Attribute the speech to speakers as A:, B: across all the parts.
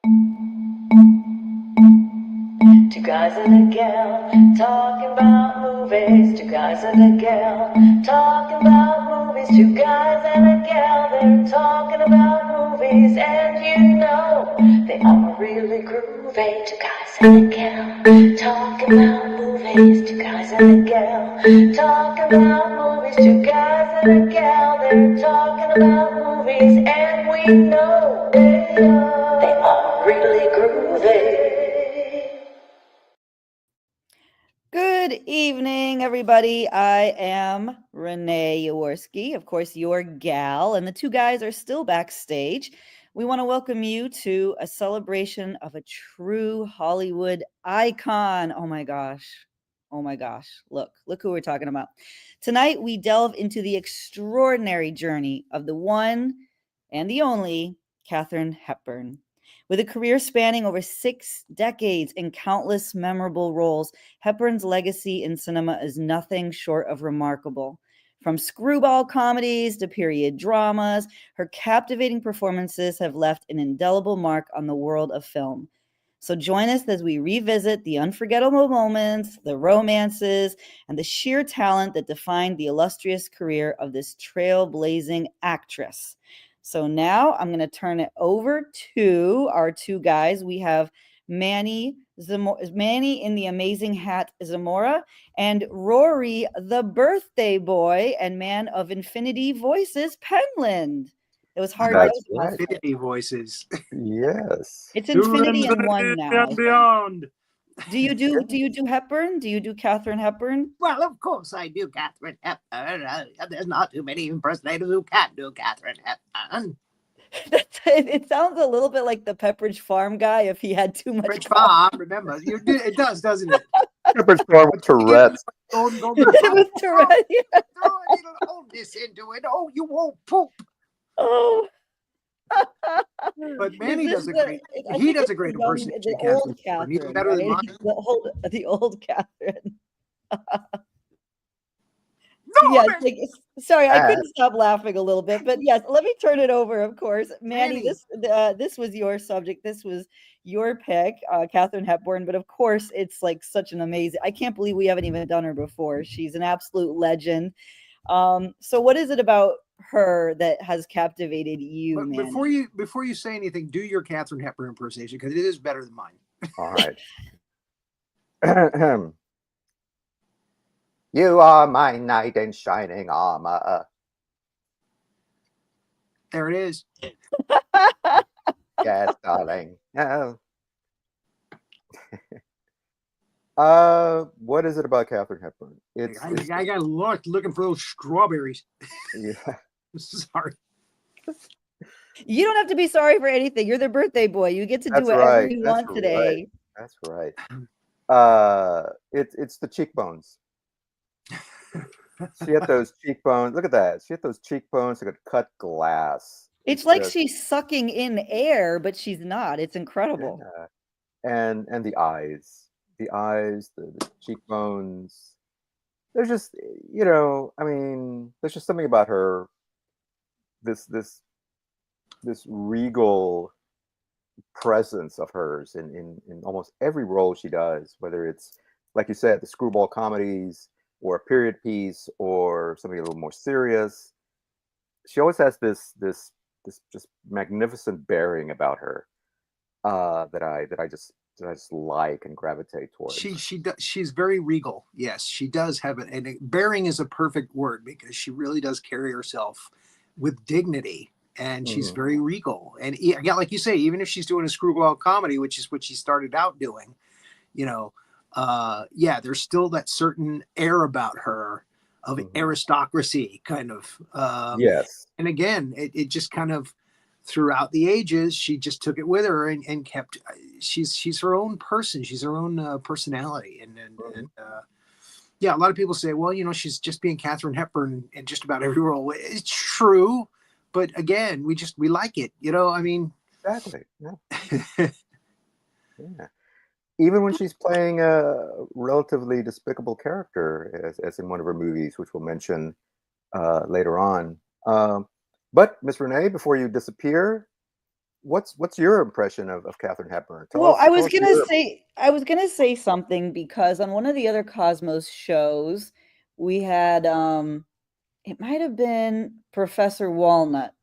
A: Two guys and a gal talking about movies. Two guys and a gal talking about movies. Two guys and a gal, they're talking about movies. And you know they are really groovy. Two guys and a gal talking about movies. Two guys and a gal talking about movies. Two guys and a gal, they're talking about movies. And we know they are really groovy.
B: Good evening, everybody. I am Renee Jaworski, of course, your gal, and the two guys are still backstage. We want to welcome you to a celebration of a true Hollywood icon. Oh my gosh. Oh my gosh. Look who we're talking about. Tonight, we delve into the extraordinary journey of the one and the only Katharine Hepburn. With a career spanning over 6 decades and countless memorable roles, Hepburn's legacy in cinema is nothing short of remarkable. From screwball comedies to period dramas, her captivating performances have left an indelible mark on the world of film. So join us as we revisit the unforgettable moments, the romances, and the sheer talent that defined the illustrious career of this trailblazing actress. So now I'm going to turn it over to our two guys. We have Manny in the amazing hat Zamora, and Rory, the birthday boy and man of infinity voices, Penland. It was hard.
C: That's right.
D: Infinity voices.
C: Yes.
B: It's infinity in one now.
D: And beyond.
B: Do you do Hepburn? Do you do Katharine Hepburn?
D: Well, of course I do Katharine Hepburn. There's not too many impersonators who can't do Katharine Hepburn.
B: It sounds a little bit like the Pepperidge Farm guy if he had too much.
D: Pepperidge Farm, remember? It does, doesn't it?
C: Pepperidge Farm with Tourette's.
B: With Tourette, yeah.
D: Throw a little oldness into it. Oh, you won't poop.
B: Oh.
D: But Manny does a great. He does a great impersonation.
B: The old Katharine,
D: Even better than mine.
B: The old Katharine.
D: No,
B: Yes, sorry, I couldn't stop laughing a little bit, but yes, let me turn it over. Of course, Manny, this was your subject. This was your pick, Katharine Hepburn. But of course, it's like such an amazing. I can't believe we haven't even done her before. She's an absolute legend. So, what is it about her that has captivated you,
D: but
B: Manny?
D: before you say anything, do your Katharine Hepburn impersonation because it is better than mine.
C: All right. You are my knight in shining armor.
D: There it is.
C: Yes, darling. No. What is it about Katharine Hepburn?
D: I got looking for those strawberries.
C: Yeah.
D: Sorry.
B: You don't have to be sorry for anything. You're the birthday boy. You get to do whatever you want today.
C: That's right. It's the cheekbones. She had those cheekbones. Look at that. She had those cheekbones like a cut glass.
B: It's like she's sucking in air, but she's not. It's incredible.
C: Yeah. And the eyes, the cheekbones. There's just, there's just something about her. This regal presence of hers in almost every role she does, whether it's, like you said, the screwball comedies or a period piece or something a little more serious. She always has this just magnificent bearing about her that I just like and gravitate towards.
D: She's very regal. Yes, she does have it, and bearing is a perfect word because she really does carry herself with dignity, and she's very regal. And yeah, like you say, even if she's doing a screwball comedy, which is what she started out doing, there's still that certain air about her of aristocracy, kind of.
C: Yes.
D: And again, it just kind of throughout the ages, she just took it with her and kept. She's her own person. She's her own personality, and a lot of people say, well, she's just being Katharine Hepburn in just about every role. It's true, but again, we like it.
C: Exactly. Yeah. Yeah. Even when she's playing a relatively despicable character, as in one of her movies, which we'll mention later on. But Miss Renee, before you disappear, what's your impression of Katharine Hepburn? Tell
B: Well,
C: us.
B: I was
C: Tell us
B: gonna
C: your.
B: say I was gonna say something because on one of the other Cosmos shows, we had it might have been Professor Walnut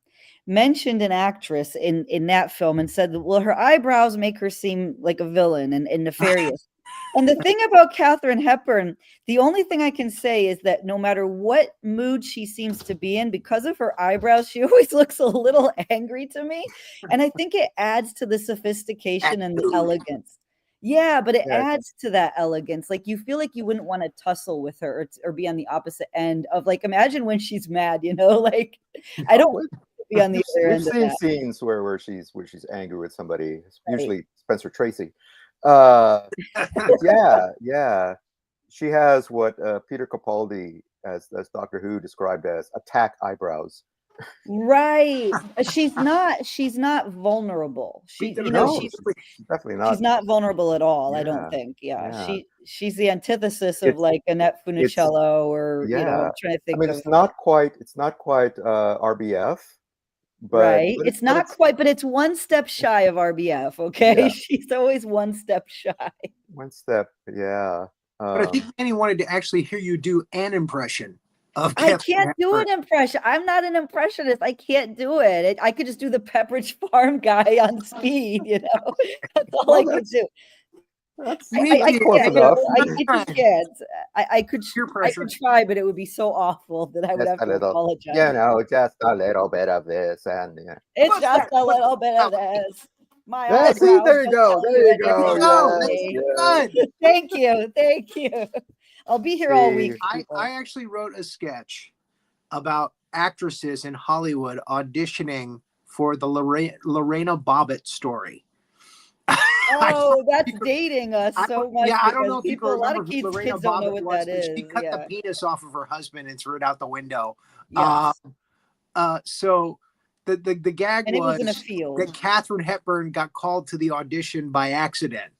B: mentioned an actress in that film and said that, well, her eyebrows make her seem like a villain and nefarious. And the thing about Katharine Hepburn, the only thing I can say is that no matter what mood she seems to be in, because of her eyebrows, she always looks a little angry to me. And I think it adds to the sophistication and the elegance. Yeah, but it
C: Yeah.
B: adds to that elegance. Like you feel like you wouldn't want to tussle with her or be on the opposite end of like, imagine when she's mad, like I don't want to be on the other
C: We've
B: end of
C: seen
B: that.
C: scenes where she's angry with somebody,
B: Right.
C: usually Spencer Tracy. Yeah. She has what Peter Capaldi as Doctor Who described as attack eyebrows.
B: Right. She's not vulnerable.
C: No, she's definitely
B: She's
C: not.
B: not vulnerable at all, I don't
C: Yeah,
B: think. Yeah.
C: yeah.
B: She's the antithesis of
C: It's
B: like Annette
C: it's
B: Funicello or,
C: yeah.
B: I'm trying to
C: I
B: think
C: mean,
B: of
C: it's not quite RBF, but
B: right. It's
C: but
B: not
C: it's
B: quite, but it's one step shy of RBF, okay?
C: yeah,
B: She's always one step shy.
C: one step. Yeah.
D: But I think Manny wanted to actually hear you do an impression of
B: I
D: Katharine
B: can't do
D: Hepburn.
B: an impression. I'm not an impressionist. I can't do it. I could just do the Pepperidge Farm guy on speed, That's all
C: Well,
B: I could do.
C: that's
B: I
C: close
B: can't.
C: enough.
B: I just can't. I could
D: Peer
B: I
D: pressure.
B: could try, but it would be so awful that I would
C: Just
B: have
C: a
B: to
C: little,
B: apologize.
C: just a little bit of this, and yeah.
B: It's
D: What's
B: just
D: that?
B: a
D: What's
B: little bit of
D: that?
B: this. My
C: Yeah, see,
B: eyebrows
C: there you
B: don't
C: go,
B: tell
C: there
B: you
C: you
D: There
C: go.
D: you
B: anything
D: go.
B: about
D: That's
B: me.
D: good.
B: Thank you. Thank you. I'll be here all week.
C: See,
D: I actually wrote a sketch about actresses in Hollywood auditioning for the Lorena Bobbitt story.
B: Oh, that's dating us so much
D: I don't
B: because
D: know if you can
B: a lot
D: remember
B: of
D: who Lorena
B: kids don't know
D: Bobbitt
B: what
D: was,
B: that
D: but she
B: is.
D: cut the
B: Yeah.
D: penis off of her husband and threw it out the window.
B: Yes.
D: So the gag
B: And it was in a
D: was
B: field.
D: that Katharine Hepburn got called to the audition by accident.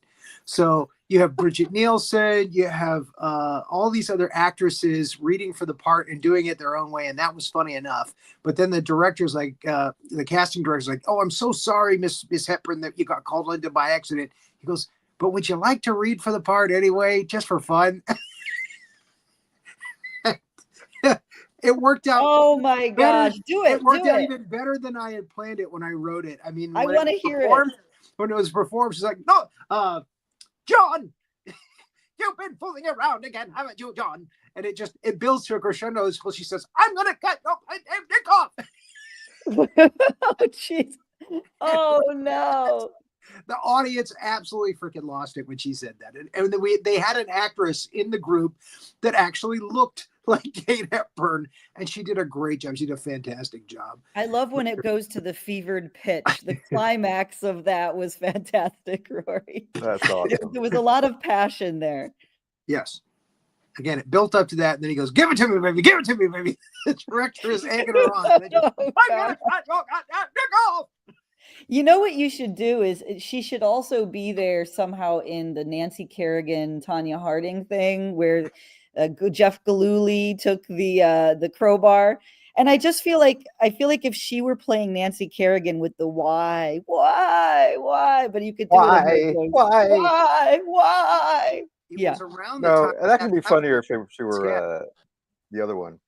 D: So you have Bridget Nielsen, you have all these other actresses reading for the part and doing it their own way, and that was funny enough. But then the director's like, the casting director's like, "Oh, I'm so sorry, Miss Hepburn, that you got called into by accident." He goes, "But would you like to read for the part anyway, just for fun?" It worked out.
B: Oh my gosh. Do it.
D: It worked
B: Do
D: out
B: it.
D: even better than I had planned it when I wrote it. I mean,
B: I
D: when
B: want to hear it.
D: when it was performed, she's like, "No, John, you've been fooling around again, haven't you, John?" And it builds to a crescendo until she says, "I'm gonna cut my dick off."
B: Oh, jeez. Oh no.
D: The audience absolutely freaking lost it when she said that. And they had an actress in the group that actually looked like Kate Hepburn, and she did a great job. She did a fantastic job.
B: I love when it goes to the fevered pitch. The climax of that was fantastic, Rory.
C: that's awesome.
B: There was a lot of passion there.
D: Yes. Again, it built up to that, and then he goes, "Give it to me, baby. Give it to me, baby." The director is egging her on. And
B: Oh,
D: I'm gonna cut your goddamn dick off.
B: you know what you should do is she should also be there somehow in the Nancy Kerrigan, Tanya Harding thing where Jeff Gillooly took the crowbar. And I feel like if she were playing Nancy Kerrigan with the why, but you could do it in her voice. Why?
D: It
B: Yeah.
D: was around the
C: No,
D: time
C: that can be funnier if she were the other one.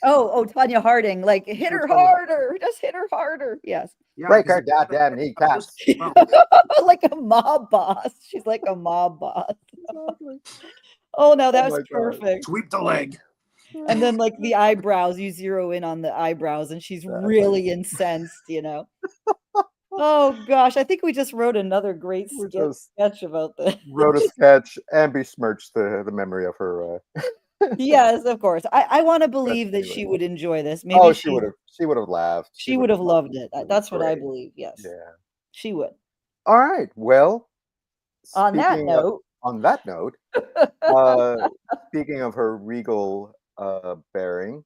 B: Oh, Tanya Harding, like hit her harder, just hit her harder. Yes.
D: Yeah,
C: Break her goddamn kneecaps.
B: Like a mob boss. She's like a mob boss. Oh no, that was perfect.
D: Sweep the leg.
B: And then like the eyebrows, you zero in on the eyebrows, and she's really incensed, Oh gosh, I think we just wrote another great sketch about this.
C: Wrote a sketch and besmirched the memory of her.
B: Yes, of course. I want to believe that she would enjoy this. Maybe
C: she would have laughed.
B: She would have loved it. That's what I believe. Yes.
C: Yeah.
B: She would.
C: All right. Well,
B: on that note,
C: speaking of her regal bearing,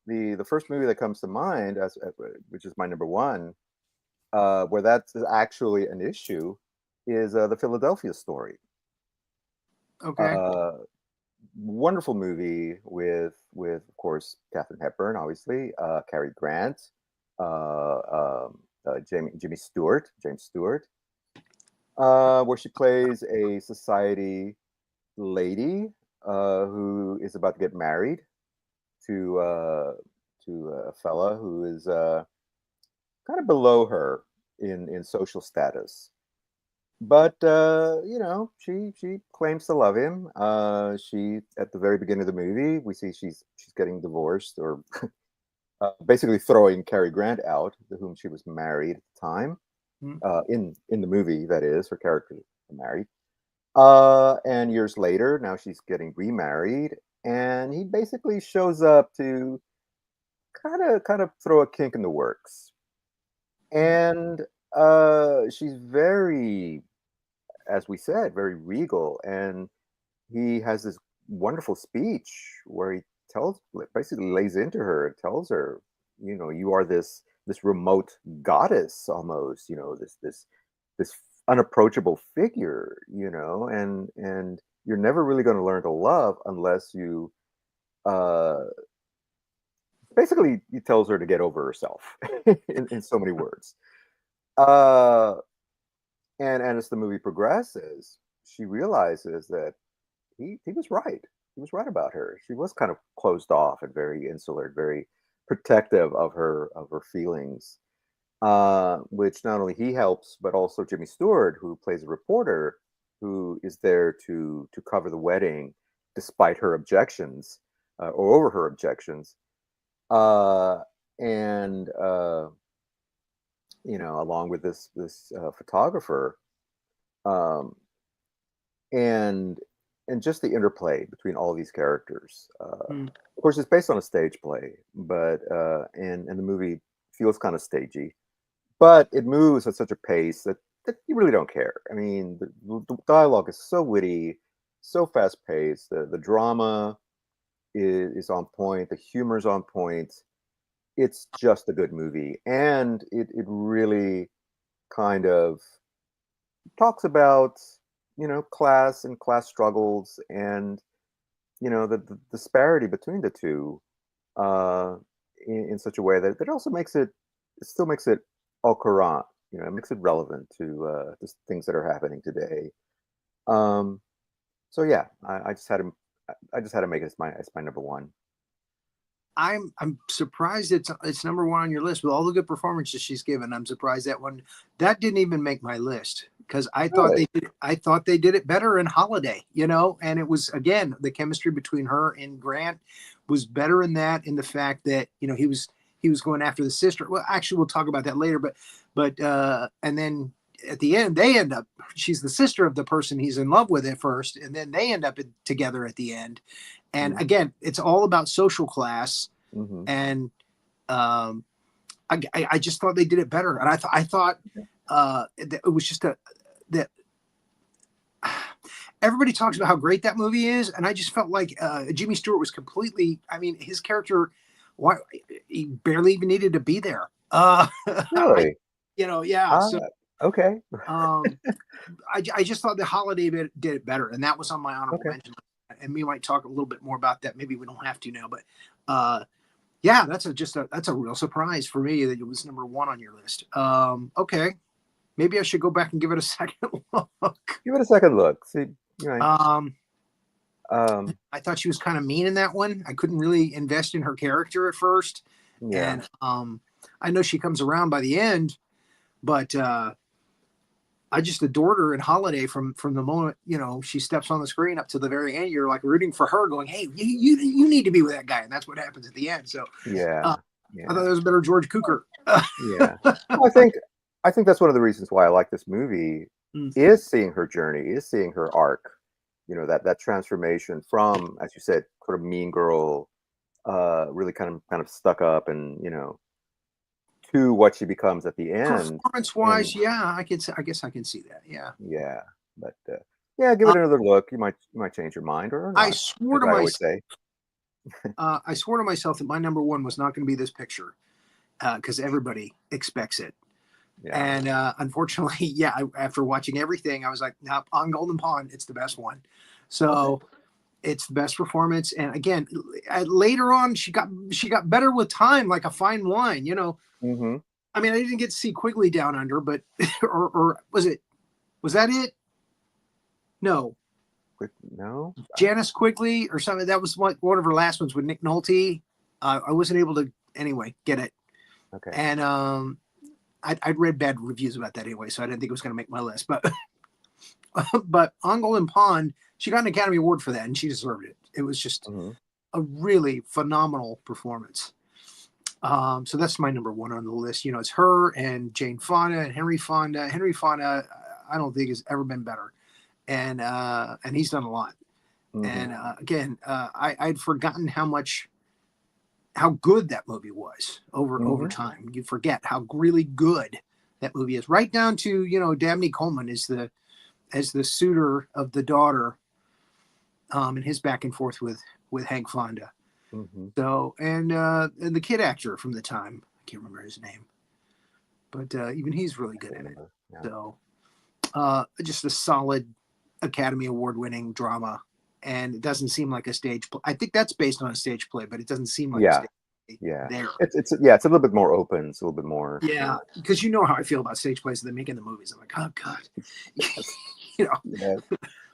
C: the first movie that comes to mind, which is my number one, where that's actually an issue, is the Philadelphia Story.
D: Okay.
C: Wonderful movie with of course Katharine Hepburn, obviously, Cary Grant, James Stewart, where she plays a society lady who is about to get married to a fella who is kind of below her in social status. But she claims to love him. She at the very beginning of the movie, we see she's getting divorced, or basically throwing Cary Grant out, to whom she was married at the time. In the movie, that is, her character married. And years later, now she's getting remarried, and he basically shows up to kind of throw a kink in the works. And she's very, as we said, very regal, and he has this wonderful speech where he basically lays into her and tells her, you are this remote goddess almost, this unapproachable figure, and you're never really going to learn to love unless you basically, he tells her to get over herself in so many words. And as the movie progresses, she realizes that he was right. He was right about her. She was kind of closed off and very insular, very protective of her feelings, which not only he helps, but also Jimmy Stewart, who plays a reporter who is there to cover the wedding despite her objections, or over her objections. And along with this photographer, and just the interplay between all these characters. Of course, it's based on a stage play, but and the movie feels kind of stagey, but it moves at such a pace that you really don't care. I mean, the dialogue is so witty, so fast paced. The drama is on point. The humor is on point. It's just a good movie, and it really kind of talks about class and class struggles, and the disparity between the two in such a way that also still makes it au courant. It makes it relevant to things that are happening today. So yeah, I just had to make it as my number one.
D: I'm surprised it's number one on your list with all the good performances she's given. I'm surprised that didn't even make my list, because I thought they did it better in Holiday, and it was, again, the chemistry between her and Grant was better in that, in the fact that he was going after the sister. Well, actually, we'll talk about that later, but and then at the end she's the sister of the person he's in love with at first, and then they end up together at the end. And again, it's all about social class. And I just thought they did it better. And I thought that it was just that everybody talks about how great that movie is. And I just felt like Jimmy Stewart was completely, his character, he barely even needed to be there.
C: Really?
D: Yeah. So,
C: okay.
D: I just thought the Holiday did it better, and that was on my honorable mention. And we might talk a little bit more about that. Maybe we don't have to now, but yeah, that's a real surprise for me that it was number one on your list. Okay, maybe I should go back and give it a second look.
C: Give it a second look. See,
D: I thought she was kind of mean in that one. I couldn't really invest in her character at first, and I know she comes around by the end, but I just adored her in Holiday from the moment she steps on the screen up to the very end. You're like rooting for her, going, "Hey, you need to be with that guy," and that's what happens at the end. So I thought that was a better George Cukor.
C: I think that's one of the reasons why I like this movie is seeing her journey, is seeing her arc. That transformation from, as you said, sort of mean girl, really kind of stuck up, and to what she becomes at the end.
D: Performance-wise, I guess I can see that. Yeah.
C: But give it another look. You might change your mind, or not,
D: I swore to myself. I swore to myself that my number one was not going to be this picture, because everybody expects it. And unfortunately, after watching everything, I was like, nope, on Golden Pond, it's the best one. So it's the best performance. And again, later on, she got better with time, like a fine wine, I mean, I didn't get to see Quigley Down Under, but or was that it? No,
C: No.
D: Janice Quigley or something. That was one of her last ones with Nick Nolte. I wasn't able to anyway get it,
C: Okay.
D: and I'd read bad reviews about that anyway, so I didn't think it was going to make my list. But but On Golden Pond, she got an Academy Award for that, and she deserved it. It was just a really phenomenal performance. So that's my number one on the list. You know, it's her and Jane Fonda and Henry Fonda. Henry Fonda, I don't think has ever been better, and he's done a lot. And again, I'd forgotten how good that movie was over time. You forget how really good that movie is, right down to, you know, Dabney Coleman as the suitor of the daughter, and his back and forth with Hank Fonda. So and the kid actor from the time, I can't remember his name, but even he's really good in it.
C: Yeah.
D: So just a solid Academy Award winning drama, and it doesn't seem like a stage play. I think that's based on a stage play, but it doesn't seem like a stage play there.
C: It's a little bit more open. It's a little bit more.
D: Yeah, because you know how I feel about stage plays. They're making the movies. I'm like, oh god, you know,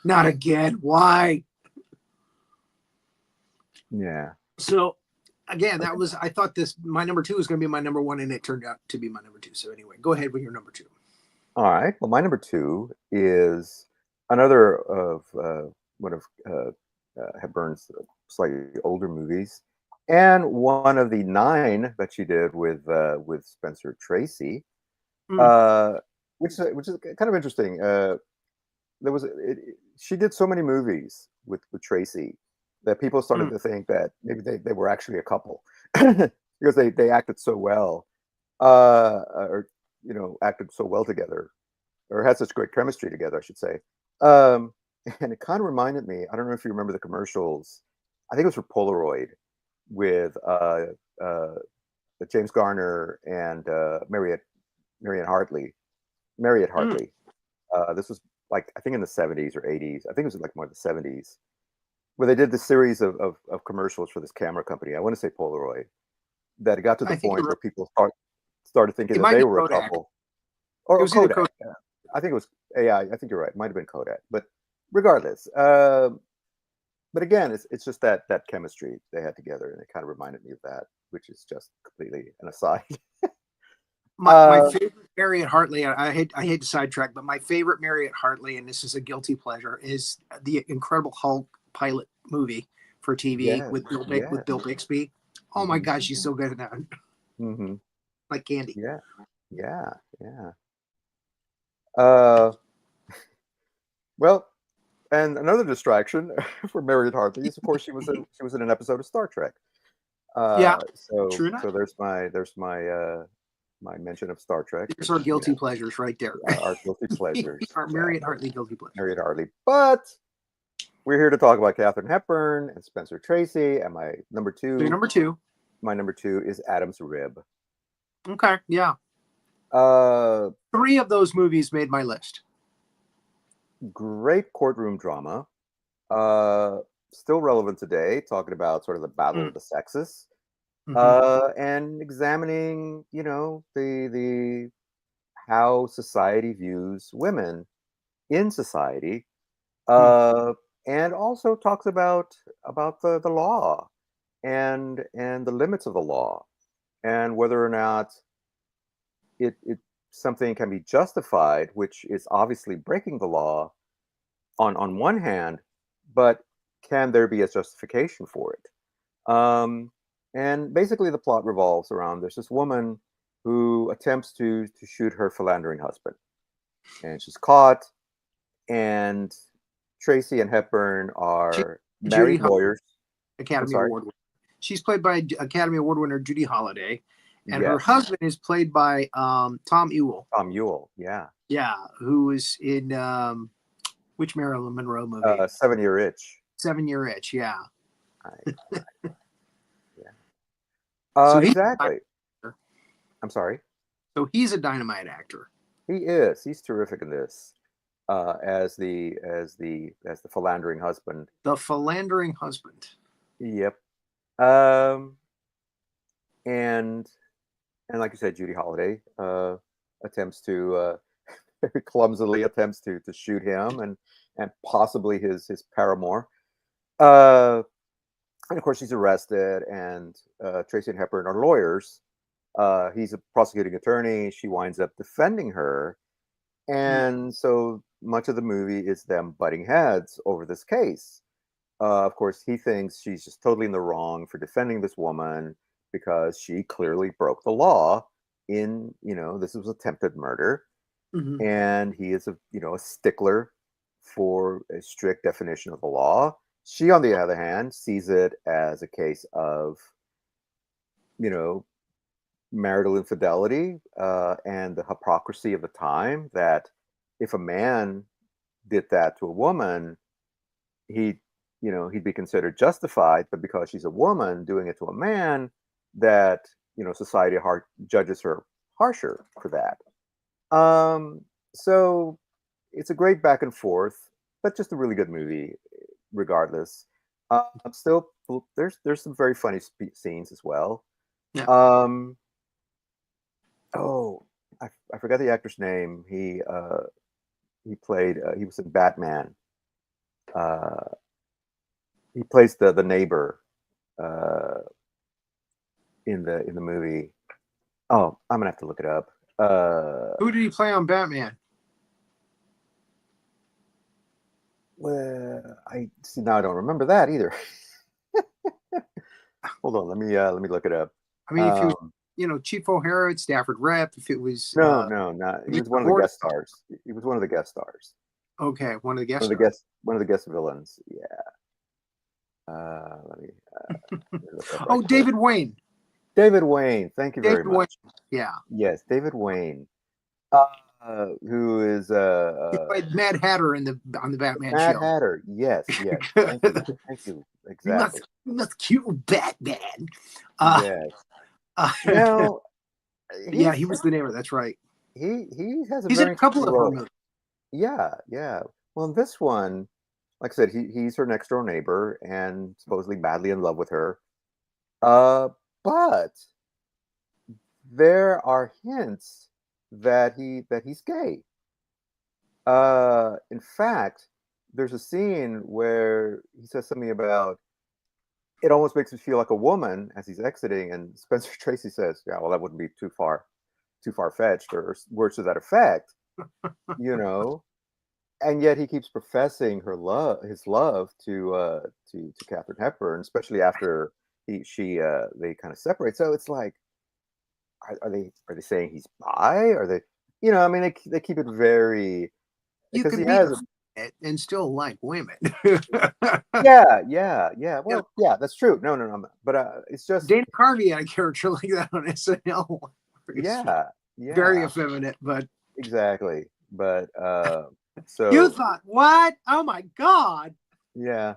D: not again. Why?
C: Yeah.
D: So again, I thought my number two was going to be my number one, and it turned out to be my number two. So anyway, go ahead with your number two.
C: All right. Well, my number two is another of one of Hepburn's slightly older movies, and one of the 9 that she did with Spencer Tracy, which is kind of interesting. She did so many movies with Tracy that people started to think that maybe they were actually a couple because they acted so well, or you know, acted so well together, or had such great chemistry together, I should say. And it kind of reminded me, I don't know if you remember the commercials, I think it was for Polaroid with James Garner and Marriott Hartley. This was like, I think in the 70s or 80s. I think it was like more the 70s, where they did this series of commercials for this camera company. I want to say Polaroid, that it got to the point where people started thinking that they were a couple. Or Kodak. I think it was, yeah, I think you're right. It might have been Kodak. But regardless, but again, it's just that chemistry they had together, and it kind of reminded me of that, which is just completely an aside.
D: My favorite Marriott Hartley, I hate to sidetrack, but my favorite Marriott Hartley, and this is a guilty pleasure, is the Incredible Hulk pilot movie for TV with Bill Bixby. Oh my gosh, she's so good at that. Like candy.
C: Yeah. Well, and another distraction for Marriott Hartley is, of course, she was in an episode of Star Trek. So there's my mention of Star Trek.
D: There's our guilty pleasures right there.
C: Our guilty pleasures.
D: Our Marriott Hartley guilty pleasures.
C: Marriott Hartley. But we're here to talk about Katharine Hepburn and Spencer Tracy. And my number two.
D: So your number two.
C: My number two is Adam's Rib.
D: Okay. Yeah. 3 of those movies made my list.
C: Great courtroom drama. Still relevant today, talking about sort of the battle of the sexes. And examining, you know, the how society views women in society, and also talks about the law and the limits of the law, and whether or not it something can be justified, which is obviously breaking the law on one hand, but can there be a justification for it? And basically the plot revolves around, there's this woman who attempts to shoot her philandering husband, and she's caught, and Tracy and Hepburn are married lawyers.
D: Academy Award winner. She's played by Academy Award winner Judy Holliday, and her husband is played by Tom Ewell.
C: Tom Ewell, yeah.
D: Yeah, who was in which Marilyn Monroe movie?
C: 7 Year Itch.
D: 7 Year Itch, yeah.
C: So exactly. I'm sorry.
D: So he's a dynamite actor.
C: He is. He's terrific in this. As the philandering husband.
D: The philandering husband.
C: Yep. And And like you said, Judy Holliday attempts to very clumsily attempts to shoot him and possibly his paramour. And of course, she's arrested, and Tracy and Hepburn are lawyers. He's a prosecuting attorney. She winds up defending her. And so much of the movie is them butting heads over this case. Of course, he thinks she's just totally in the wrong for defending this woman because she clearly broke the law in, this was attempted murder.
D: Mhm.
C: And he is a stickler for a strict definition of the law. She, on the other hand, sees it as a case of, marital infidelity and the hypocrisy of the time, that if a man did that to a woman, he'd be considered justified, but because she's a woman doing it to a man, that society judges her harsher for that. So it's a great back and forth, but just a really good movie regardless. Still, there's some very funny scenes as well.
D: Yeah.
C: Oh, I forgot the actor's name. He played. He was in Batman. He plays the neighbor in the movie. Oh, I'm gonna have to look it up.
D: Who did he play on Batman?
C: Well, I see now. I don't remember that either. Hold on. Let me look it up.
D: I mean, if he was, Chief O'Hara at Stafford Rep, if it was
C: No. He was one of the guest stars. He was one of the guest stars.
D: Okay, one of the guest
C: One of the guest villains. Yeah. Let me. Look up right
D: David Wayne.
C: David Wayne. Thank you very much.
D: Yeah.
C: Yes, David Wayne. Who is
D: He played Mad Hatter on the Batman
C: Mad
D: show.
C: Hatter? Yes. Thank you. Exactly.
D: You must cute Batman.
C: Yes.
D: Yeah, he was the neighbor. That's right.
C: He has
D: He's in a couple of her movies.
C: Yeah. Well, in this one, like I said, he's her next door neighbor and supposedly madly in love with her. But there are hints that he's gay. In fact, there's a scene where he says something about, it almost makes me feel like a woman as he's exiting, and Spencer Tracy says, "Yeah, well, that wouldn't be too far fetched," or words to that effect, And yet he keeps professing his love to Katharine Hepburn, especially after they kind of separate. So it's like, are they saying he's bi? Are they, they keep it very.
D: You could be and still like women.
C: Yeah. Well, yeah, that's true. No. But it's just
D: Dana Carvey had a character like that on SNL.
C: Yeah.
D: Very effeminate, but
C: exactly. But so
D: you thought what? Oh my God.
C: Yeah.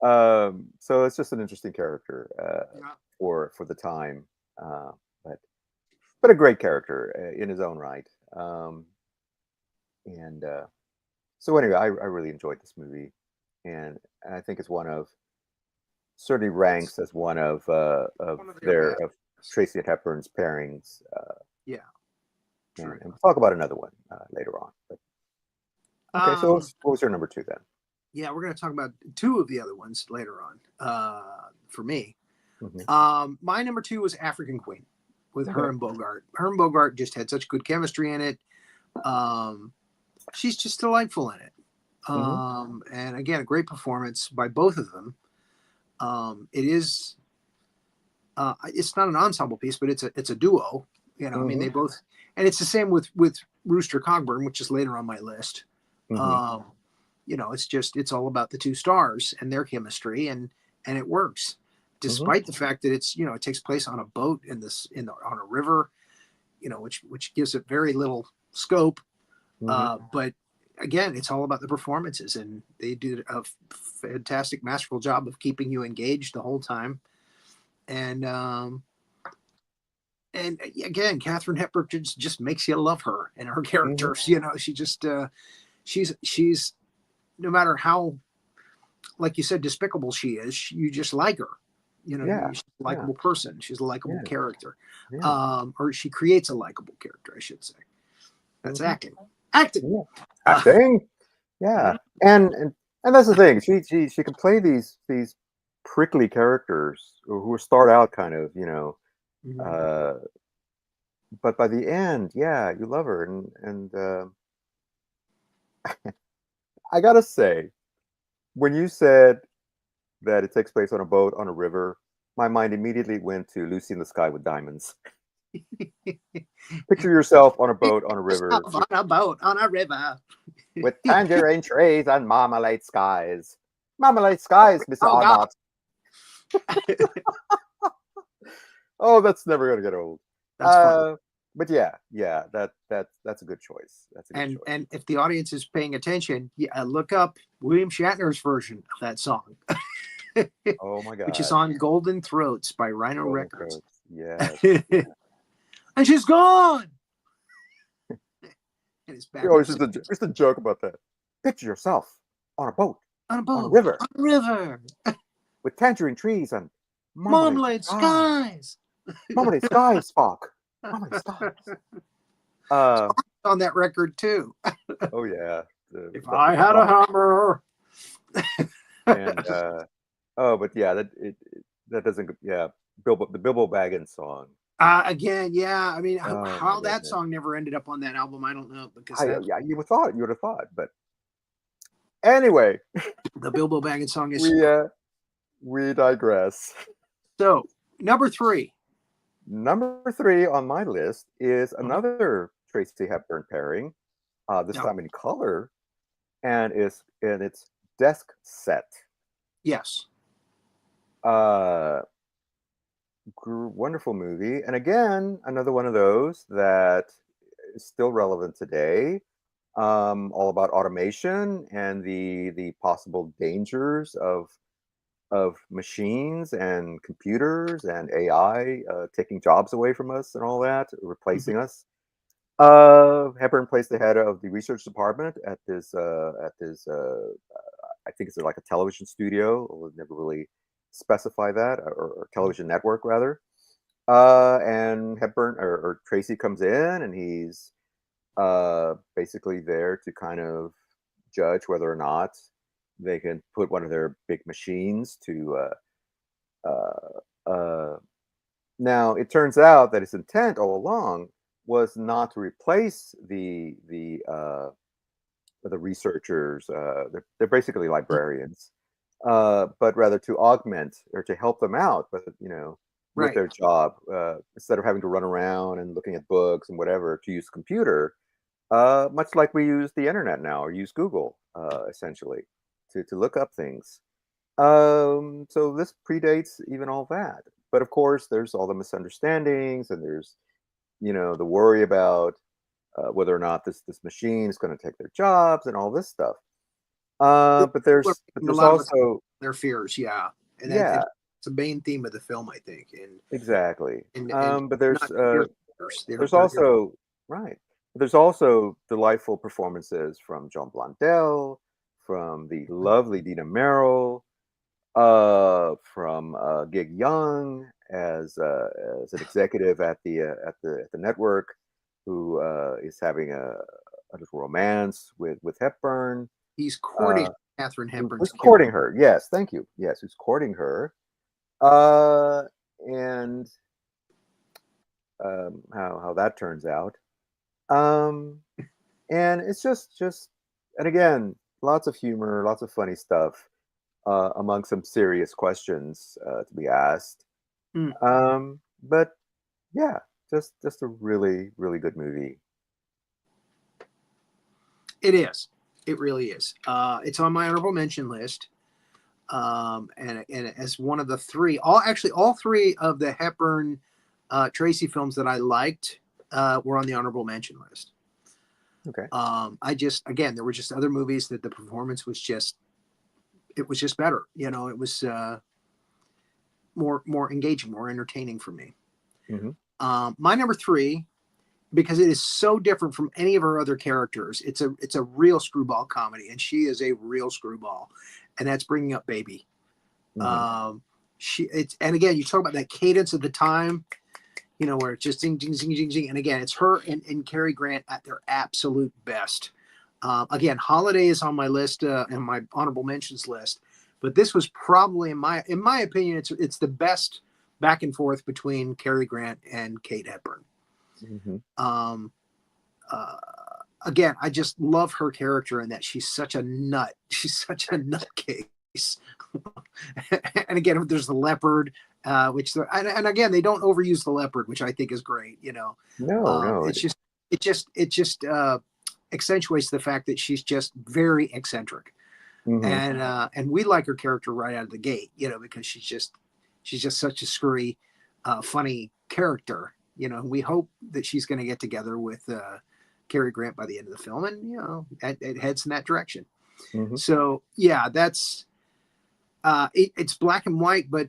C: So it's just an interesting character for the time, but a great character in his own right. So anyway, I really enjoyed this movie, and I think it's certainly ranks as one of Tracy and Hepburn's pairings.
D: Yeah.
C: And we'll talk about another one later on. But, okay, so what was your number 2 then?
D: Yeah, we're going to talk about 2 of the other ones later on. For me, my number 2 was African Queen with Herm Bogart. Herm Bogart just had such good chemistry in it. She's just delightful in it. And again, a great performance by both of them. It is. It's not an ensemble piece, but it's a duo. I mean, they both, and it's the same with Rooster Cogburn, which is later on my list. It's all about the 2 stars and their chemistry, and it works, despite the fact that it's it takes place on a boat on a river, which gives it very little scope. But again, it's all about the performances, and they did a fantastic, masterful job of keeping you engaged the whole time. And again, Katharine Hepburn just makes you love her and her characters. She just she's no matter how, like you said, despicable she is, you just like her.
C: Yeah.
D: she's a likable person. She's a likable
C: Yeah.
D: character.
C: Yeah.
D: Or she creates a likable character, I should say. That's
C: Mhm.
D: acting. Acting.
C: Yeah.
D: Uh,
C: Acting. Yeah. And that's the thing. She can play these prickly characters who start out kind of,
D: mhm.
C: uh, but by the end, yeah, you love her. And I gotta say, when you said that it takes place on a boat on a river, my mind immediately went to Lucy in the Sky with Diamonds. Picture yourself on a boat on a river
D: On a boat on a river.
C: with tangerine trees and marmalade skies. Marmalade skies, Mr.
D: Oh God.
C: Arnott. Oh, that's never gonna get old.
D: That's funny.
C: But yeah, that's a good choice. That's a good choice.
D: And if the audience is paying attention, look up William Shatner's version of that song,
C: Oh my
D: which is
C: God.
D: on Golden Throats by Rhino
C: Golden
D: Records.
C: Throats. Yes.
D: And she's gone. And it's back
C: You know, it's just a joke about that. Picture yourself on a boat,
D: on a boat,
C: on a river,
D: on a river,
C: with tangerine trees and
D: marmalade skies.
C: marmalade skies, Spock. Marmalade skies.
D: On that record too.
C: Oh yeah.
D: If I had a hammer.
C: And but yeah, that doesn't, yeah, the Bilbo Baggins song.
D: Again, yeah. I mean,
C: Oh,
D: how
C: my
D: that
C: goodness.
D: song never ended up on that album, I don't know, because
C: Yeah, you would have thought, but anyway,
D: the Bilbo Baggins song is
C: we digress.
D: so number 3.
C: Number 3 on my list is another Tracy Hepburn pairing, this time in color, and it's Desk Set.
D: Yes.
C: Wonderful movie, and again, another one of those that is still relevant today. All about automation and the possible dangers of machines and computers and AI taking jobs away from us and all that, replacing us. Hepburn plays the head of the research department at this I think it's like a television studio. We'll never really specify that, or television network rather. And Hepburn or Tracy comes in, and he's basically there to kind of judge whether or not they can put one of their big machines to now it turns out that his intent all along was not to replace the researchers. They're basically librarians, but rather to augment or to help them out with
D: Right.
C: their job, instead of having to run around and looking at books and whatever, to use a computer, much like we use the internet now or use Google, essentially to look up things. So this predates even all that. But of course, there's all the misunderstandings, and there's the worry about whether or not this machine is going to take their jobs and all this stuff. But there's also
D: their fears, yeah, and
C: yeah,
D: it's a main theme of the film, I think. And
C: exactly.
D: and
C: But there's
D: there's
C: also right. There's also delightful performances from John Blondell, from the lovely Dina Merrill, from Gig Young as an executive at the network, who is having a little romance with Hepburn.
D: He's courting Katharine Hepburn.
C: Who's courting her? Yes, thank you. Yes, who's courting her? And how that turns out. And it's just and again, lots of humor, lots of funny stuff, among some serious questions to be asked. But yeah, just a really, really good movie.
D: It is. It really is. It's on my honorable mention list. And as one of the three, all three of the Hepburn Tracy films that I liked were on the honorable mention list.
C: Okay.
D: Again, there were just other movies that the performance was just better. It was more engaging, more entertaining for me.
C: Mm-hmm.
D: My number 3, because it is so different from any of her other characters, it's a real screwball comedy, and she is a real screwball, and that's Bringing Up Baby.
C: Mm-hmm.
D: and again, you talk about that cadence of the time, where it's just zing, zing, zing, zing, zing. And again, it's her and Cary Grant at their absolute best. Again, Holiday is on my list and my honorable mentions list, but this was probably, in my opinion, it's the best back and forth between Cary Grant and Kate Hepburn.
C: Mm-hmm.
D: Again, I just love her character in that she's such a nut. She's such a nutcase. And again, there's the leopard, and again, they don't overuse the leopard, which I think is great.
C: No.
D: It just accentuates the fact that she's just very eccentric,
C: Mm-hmm.
D: and we like her character right out of the gate, because she's just such a screwy, funny character. We hope that she's going to get together with Cary Grant by the end of the film, and it heads in that direction.
C: Mm-hmm.
D: So yeah, that's it's black and white, but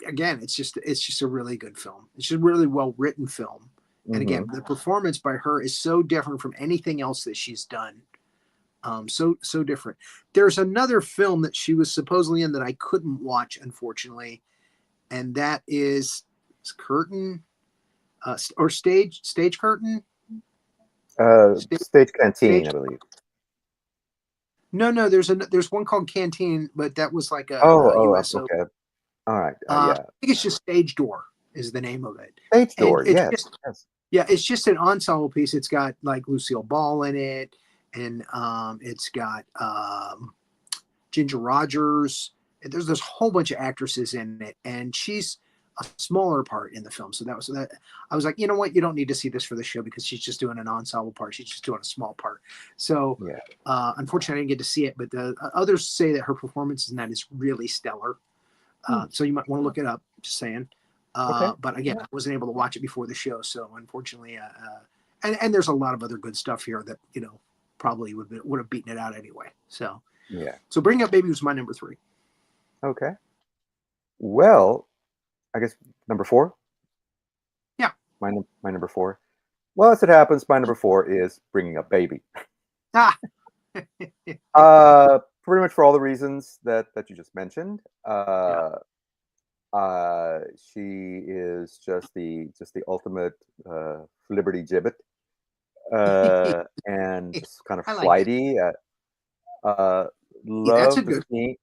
D: again, it's just a really good film. It's just a really well written film. And again, the performance by her is so different from anything else that she's done. So different. There's another film that she was supposedly in that I couldn't watch, unfortunately, and that is Curtain, or Stage Curtain.
C: Stage Canteen, I believe.
D: No. There's one called Canteen, but that was like a USO.
C: Okay. All right.
D: I think it's just Stage Door is the name of it.
C: Stage Door.
D: And
C: Yes.
D: Yeah, it's just an ensemble piece. It's got like Lucille Ball in it, and it's got Ginger Rogers. And there's a whole bunch of actresses in it, and she's a smaller part in the film. So that was that. I was like, you know what? You don't need to see this for the show because she's just doing an ensemble part. She's just doing a small part. So unfortunately, I didn't get to see it, but the others say that her performance in that is really stellar. So you might want to look it up. Just saying.
C: Okay.
D: But again, I wasn't able to watch it before the show, so unfortunately, and there's a lot of other good stuff here that probably would have beaten it out anyway. So So Bring Up Baby was my number 3.
C: Okay. Well, I guess number 4.
D: Yeah.
C: My number 4. Well, as it happens, my number 4 is Bringing Up Baby. Pretty much for all the reasons that you just mentioned. She is just the ultimate Liberty Gibbet, and just kind of flighty. Love the scene.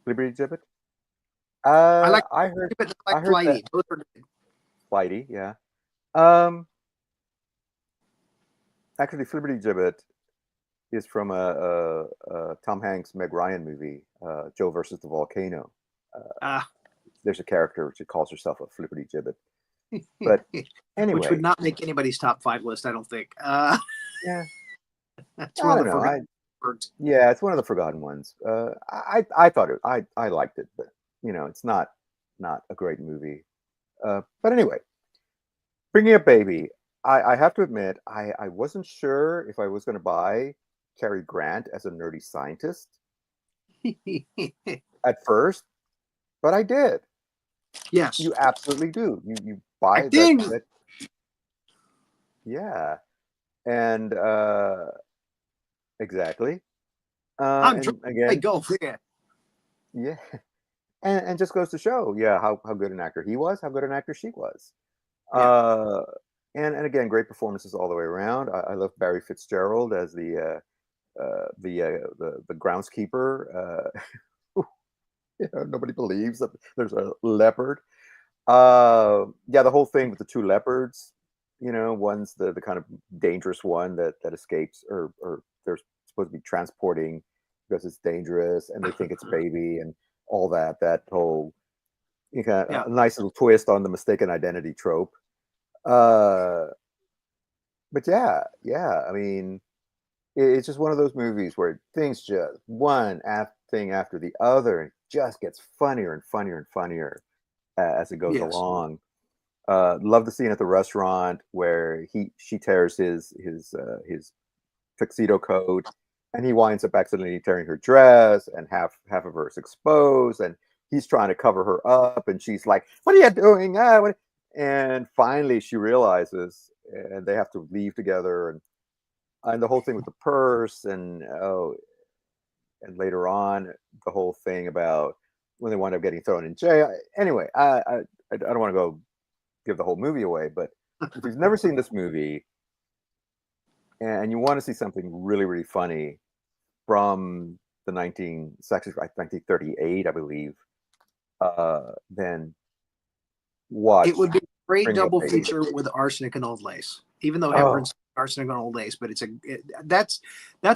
C: Liberty Gibbet. I heard
D: Flighty.
C: that. Flighty, yeah. Actually, Liberty Gibbet is from a Tom Hanks, Meg Ryan movie, Joe versus the Volcano. There's a character which calls herself a Flipperty Gibbet, but anyway,
D: which would not make anybody's top 5 list, I don't think.
C: Yeah,
D: that's one of the forgotten.
C: Yeah, it's one of the forgotten ones. I thought I liked it, but it's not a great movie. But anyway, Bringing Up Baby. I have to admit, I wasn't sure if I was going to buy Cary Grant as a nerdy scientist at first. But I did.
D: Yes,
C: you absolutely do. You buy that. Yeah, and exactly. And again,
D: go for it.
C: Yeah, and just goes to show, how good an actor he was, how good an actor she was. And again, great performances all the way around. I love Barry Fitzgerald as the groundskeeper. Nobody believes that there's a leopard. The whole thing with the 2 leopards. One's the kind of dangerous one that escapes, or they're supposed to be transporting because it's dangerous, and they think it's baby, and all that. That whole a nice little twist on the mistaken identity trope. But I mean, it's just one of those movies where things just one thing after the other, and just gets funnier and funnier and funnier as it goes along. Love the scene at the restaurant where she tears his tuxedo coat, and he winds up accidentally tearing her dress, and half of her is exposed, and he's trying to cover her up, and she's like, "What are you doing?" And finally she realizes, and they have to leave together, and the whole thing with the purse, and later on the whole thing about when they wind up getting thrown in jail. Anyway, I don't want to go give the whole movie away, but if you've never seen this movie and you want to see something really, really funny from the 1938, I believe, then watch
D: It would be a great
C: Bring Up
D: double
C: Baby.
D: feature with Arsenic and Old Lace, even though
C: Oh.
D: Hepburn's Arsenic and Old Lace, but that's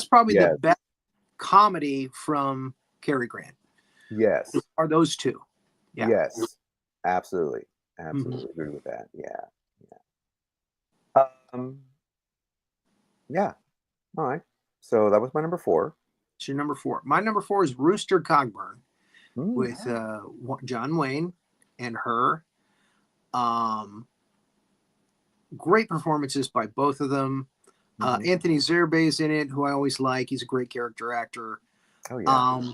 D: probably
C: Yes.
D: the best comedy from Cary Grant.
C: Yes.
D: Are those two? Yeah.
C: Yes. Absolutely. Absolutely agree with that. Yeah. Yeah. All right. So that was my number 4.
D: So number 4. My number 4 is Rooster Cogburn with
C: Yeah.
D: John Wayne and her. Great performances by both of them. Anthony Zerbe's in it, who I always like. He's a great character actor.
C: Oh yeah.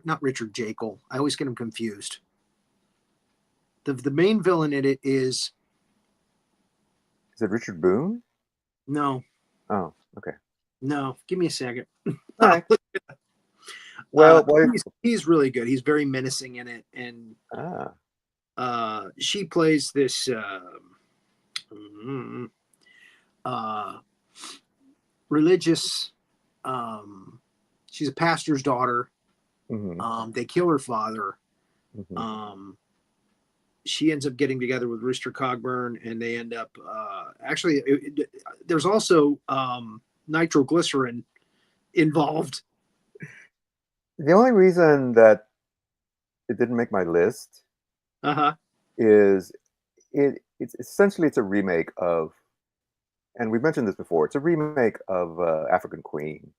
D: Not Richard Jekyll. I always get him confused. The main villain in it is
C: Is it Richard Boone?
D: no.
C: Oh, okay.
D: No, give me a second.
C: All right. Well,
D: he's really good. He's very menacing in it, and she plays this religious. She's a pastor's daughter. They kill her father. She ends up getting together with Rooster Cogburn, and they end up there's also nitroglycerin involved.
C: The only reason that it didn't make my list is it's essentially it's a remake of, and we've mentioned this before, it's a remake of African Queen.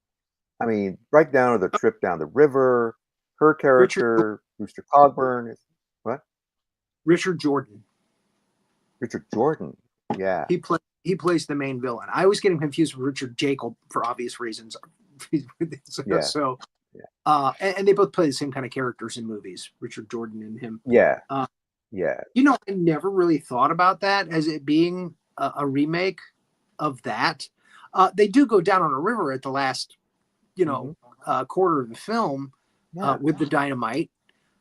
C: I mean, right down to the trip down the river, her character, Rooster Cogburn, what?
D: Richard Jordan.
C: Richard Jordan, yeah.
D: He plays the main villain. I always get him confused with Richard Jekyll for obvious reasons. And they both play the same kind of characters in movies, Richard Jordan and him.
C: Yeah. I
D: never really thought about that as it being a remake of that. They do go down on a river at the last, quarter of the film with the dynamite.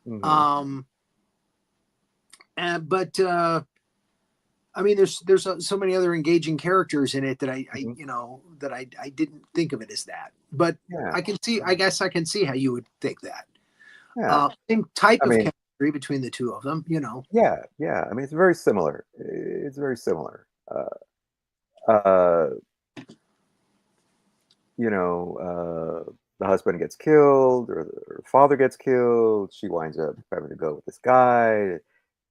D: But I mean, there's so many other engaging characters in it that I didn't think of it as that. But I guess I can see how you would think that. Same type of chemistry between the two of them,
C: Yeah. I mean, it's very similar. The husband gets killed, or her father gets killed. She winds up having to go with this guy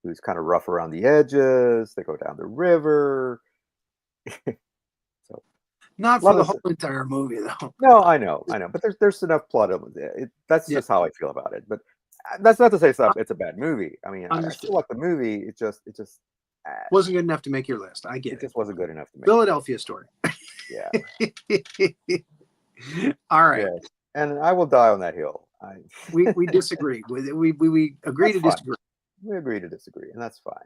C: who's kind of rough around the edges. They go down the river. So
D: not for the whole entire movie, though.
C: No, I know, but there's enough plot of it. That's just how I feel about it. But that's not to say it's a bad movie. I mean, I still like the movie. It just
D: wasn't good enough to make your list. I get it.
C: It just wasn't good enough to make.
D: Philadelphia Story.
C: Yeah.
D: All right.
C: Yes. And I will die on that hill.
D: We disagree. We agree to disagree.
C: We agree to disagree, and that's fine.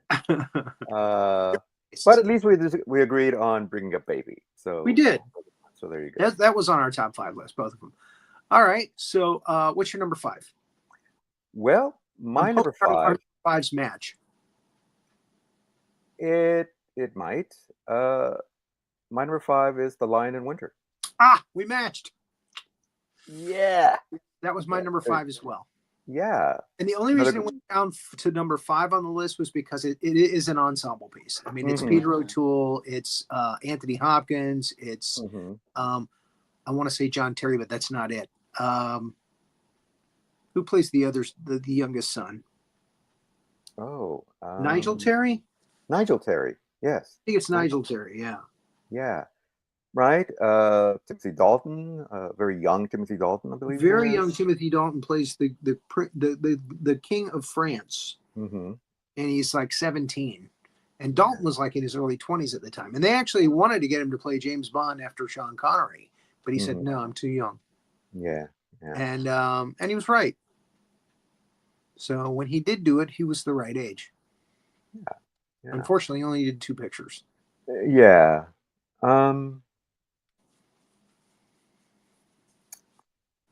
C: But at least we agreed on Bringing Up Baby. So
D: we did.
C: So there you go.
D: That was on our top 5 list, both of them. All right. So what's your number 5?
C: Well, my number 5.
D: Our 5's match.
C: It might. My number 5 is The Lion in Winter.
D: We matched.
C: Yeah.
D: That was my number 5 as well.
C: Yeah.
D: And the only reason it went down to number 5 on the list was because it is an ensemble piece. I mean, it's Peter O'Toole, it's Anthony Hopkins, it's I want to say John Terry, but that's not it. Who plays the youngest son?
C: Oh,
D: Nigel Terry?
C: Nigel Terry, yes.
D: I think it's Nigel Terry, yeah.
C: Yeah. Right. Timothy Dalton, very young Timothy Dalton, I believe.
D: Very young Timothy Dalton plays the King of France, and he's like 17. And Dalton was like in his early 20s at the time. And they actually wanted to get him to play James Bond after Sean Connery, but he said, "No, I'm too young."
C: Yeah.
D: And he was right. So when he did do it, he was the right age. Yeah. Unfortunately, he only did 2 pictures.
C: Yeah.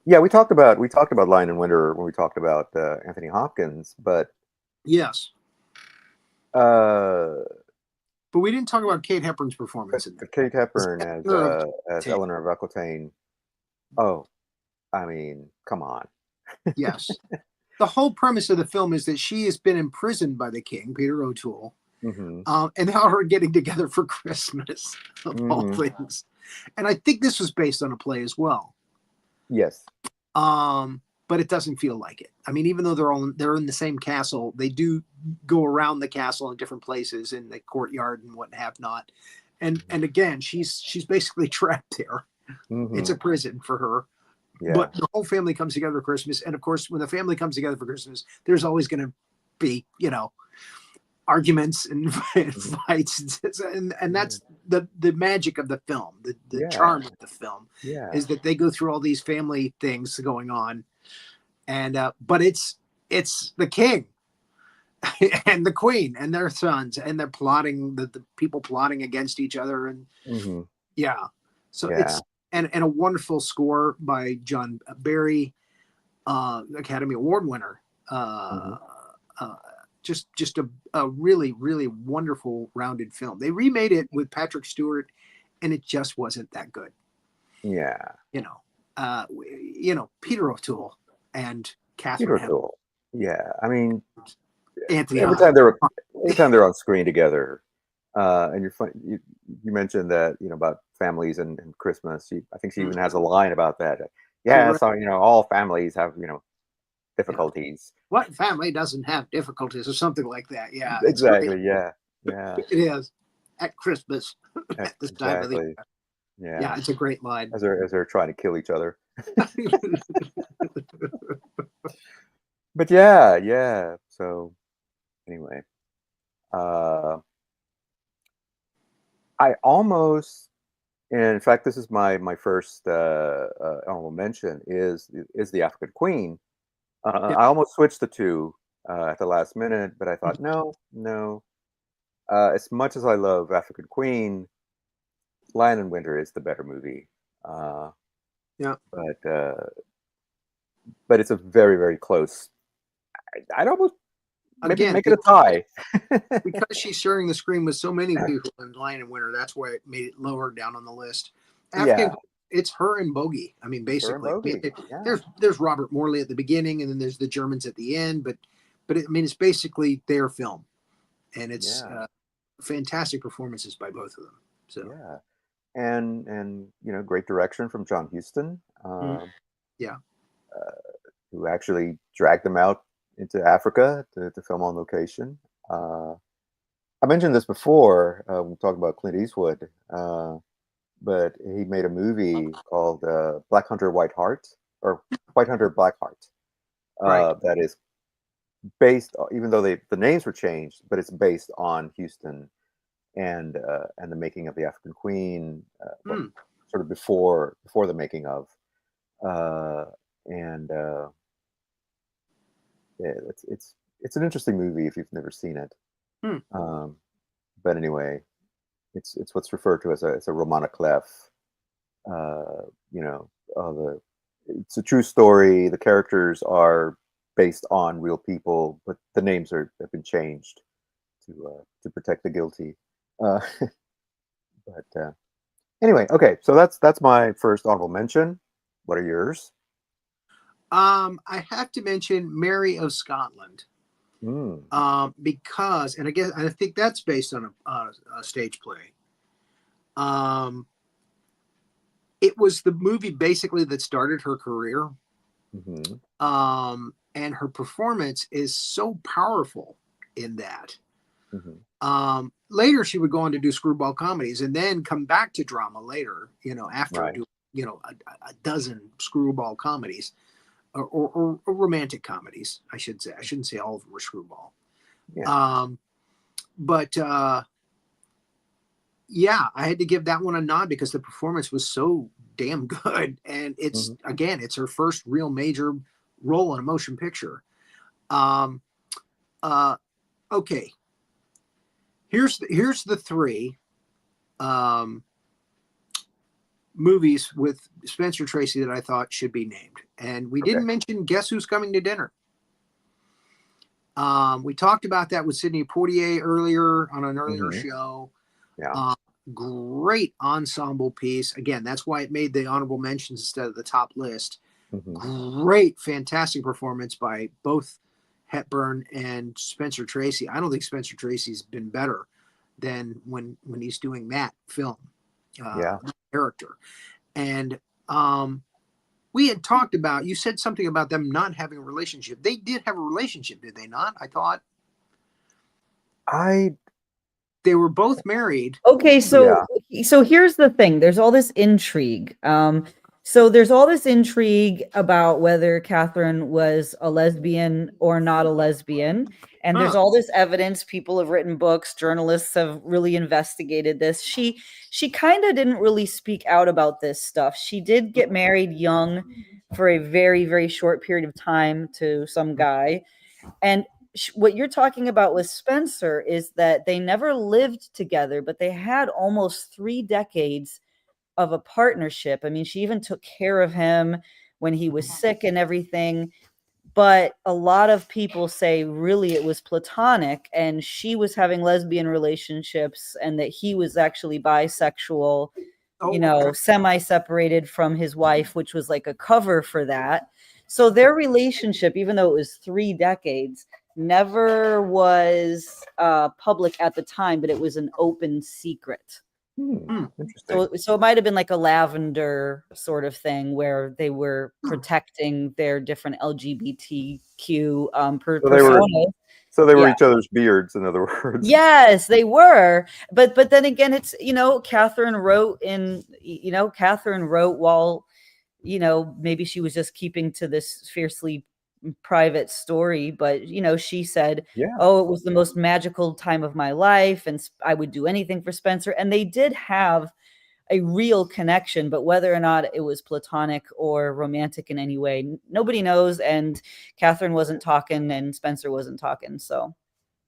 C: Yeah, we talked about Lion and Winter when we talked about Anthony Hopkins, but
D: Yes,
C: uh,
D: but we didn't talk about Kate Hepburn's performance in that.
C: Kate
D: As
C: Hepburn
D: Eleanor of
C: as
D: Aquitaine.
C: Eleanor of Aquitaine. Oh, I mean, come on.
D: Yes. The whole premise of the film is that she has been imprisoned by the king, Peter O'Toole,
C: Hmm.
D: and now are getting together for Christmas, of all
C: Hmm.
D: things. And I think this was based on a play as well.
C: Yes.
D: But it doesn't feel like it. I mean, even though they're in the same castle, they do go around the castle in different places in the courtyard and what have not. And again, she's basically trapped there. It's
C: Hmm.
D: a prison for her.
C: Yeah.
D: But the whole family comes together for Christmas, and of course, when the family comes together for Christmas, there's always going to be, arguments and
C: Mhm.
D: fights, and
C: Yeah.
D: that's the magic of the film, the
C: Yeah.
D: charm of the film,
C: Yeah.
D: is that they go through all these family things going on, and but it's the king and the queen and their sons, and they're plotting the people plotting against each other, and
C: Hmm.
D: yeah, so
C: Yeah.
D: it's and a wonderful score by John Barry, Academy Award winner.
C: Hmm.
D: Uh, just a really really wonderful rounded film. They remade it with Patrick Stewart, and it just wasn't that good.
C: Yeah.
D: You know, Peter O'Toole and
C: Peter
D: Katharine Hepburn,
C: O'Toole. Yeah. I mean,
D: Anthony
C: every
D: Hopkins.
C: time they're every time they're on screen together, and you mentioned that about families and Christmas. I think she even has a line about that. Yeah,
D: Correct.
C: so all families have
D: Yeah.
C: difficulties.
D: What family doesn't have difficulties or something like that? Yeah, it's great.
C: Exactly. Yeah. Yeah.
D: It is at Christmas at this time of the
C: Exactly.
D: year. Yeah,
C: Yeah.
D: it's a great line.
C: As they're trying to kill each other. But yeah, yeah. So anyway, uh, I almost, and in fact, this is my first honorable mention is the African Queen.
D: Yeah.
C: I almost switched the two at the last minute, but I thought no, no. As much as I love African Queen, Lion and Winter is the better movie. Uh,
D: Yeah.
C: but it's a very very close. I'd almost maybe
D: Again,
C: make it a tie.
D: because she's sharing the screen with so many people in Lion and Winter, that's why it made it lower down on the list. African,
C: Yeah,
D: it's her and Bogey. I mean,
C: it's her and
D: basically,
C: Bogey. Yeah,
D: there's Robert Morley at the beginning, and then there's the Germans at the end. But I mean, it's basically their film, and it's
C: yeah,
D: fantastic performances by both of them. So
C: yeah. And great direction from John Huston,
D: mm, yeah,
C: uh, who actually dragged them out into Africa to film on location. Uh, I mentioned this before when we talked about Clint Eastwood, but he made a movie called Black Hunter White Heart, or White Hunter Black Heart,
D: right,
C: that is based, even though the names were changed, but it's based on Houston and the making of the African Queen, well,
D: mm,
C: sort of before the making of, uh, and yeah, it's an interesting movie if you've never seen it.
D: mm,
C: Um, but anyway, it's what's referred to as a roman à clef. Uh, you know, it's a true story. The characters are based on real people, but the names have been changed to protect the guilty. Uh, but anyway, okay, so that's my first honorable mention. What are yours?
D: I have to mention Mary of Scotland.
C: Mm,
D: Because, and I think that's based on a stage play. Um, it was the movie basically that started her career.
C: hmm.
D: And her performance is so powerful in that.
C: Hmm.
D: Later, she would go on to do screwball comedies and then come back to drama later, after
C: Right.
D: do, a dozen screwball comedies or romantic comedies, I should say. I shouldn't say all of them were screwball.
C: Yeah.
D: Um, but yeah, I had to give that one a nod because the performance was so damn good. And
C: Hmm.
D: it's her first real major role in a motion picture. Um, uh, okay, here's the three. Um, movies with Spencer Tracy that I thought should be named. And we didn't mention Guess Who's Coming to Dinner. We talked about that with Sidney Poitier earlier on an earlier show.
C: Yeah.
D: Great ensemble piece. Again, that's why it made the honorable mentions instead of the top list. Great, fantastic performance by both Hepburn and Spencer Tracy. I don't think Spencer Tracy's been better than when he's doing that film. Character. And we had talked about, you said something about them not having a relationship. They did have a relationship, did they not? I thought they were both married.
B: Okay, so here's the thing. There's all this intrigue. So there's all this intrigue about whether Katharine was a lesbian or not a lesbian. And there's all this evidence. People have written books. Journalists have really investigated this. She kind of didn't really speak out about this stuff. She did get married young for a very, very short period of time to some guy. And what you're talking about with Spencer is that they never lived together, but they had almost 3 decades of a partnership. I mean, she even took care of him when he was sick and everything. But a lot of people say really it was platonic and she was having lesbian relationships and that he was actually bisexual, semi-separated from his wife, which was like a cover for that. So their relationship, even though it was 3 decades, never was public at the time, but it was an open secret.
C: Interesting.
B: So it might have been like a Lavender sort of thing where they were protecting their different LGBTQ personas.
C: So they were each other's beards, in other words.
B: Yes, they were. But then again, it's, Katharine wrote while, maybe she was just keeping to this fiercely private story, but she said, oh, it was the most magical time of my life and I would do anything for Spencer. And they did have a real connection, but whether or not it was platonic or romantic in any way, nobody knows. And Katharine wasn't talking and Spencer wasn't talking. So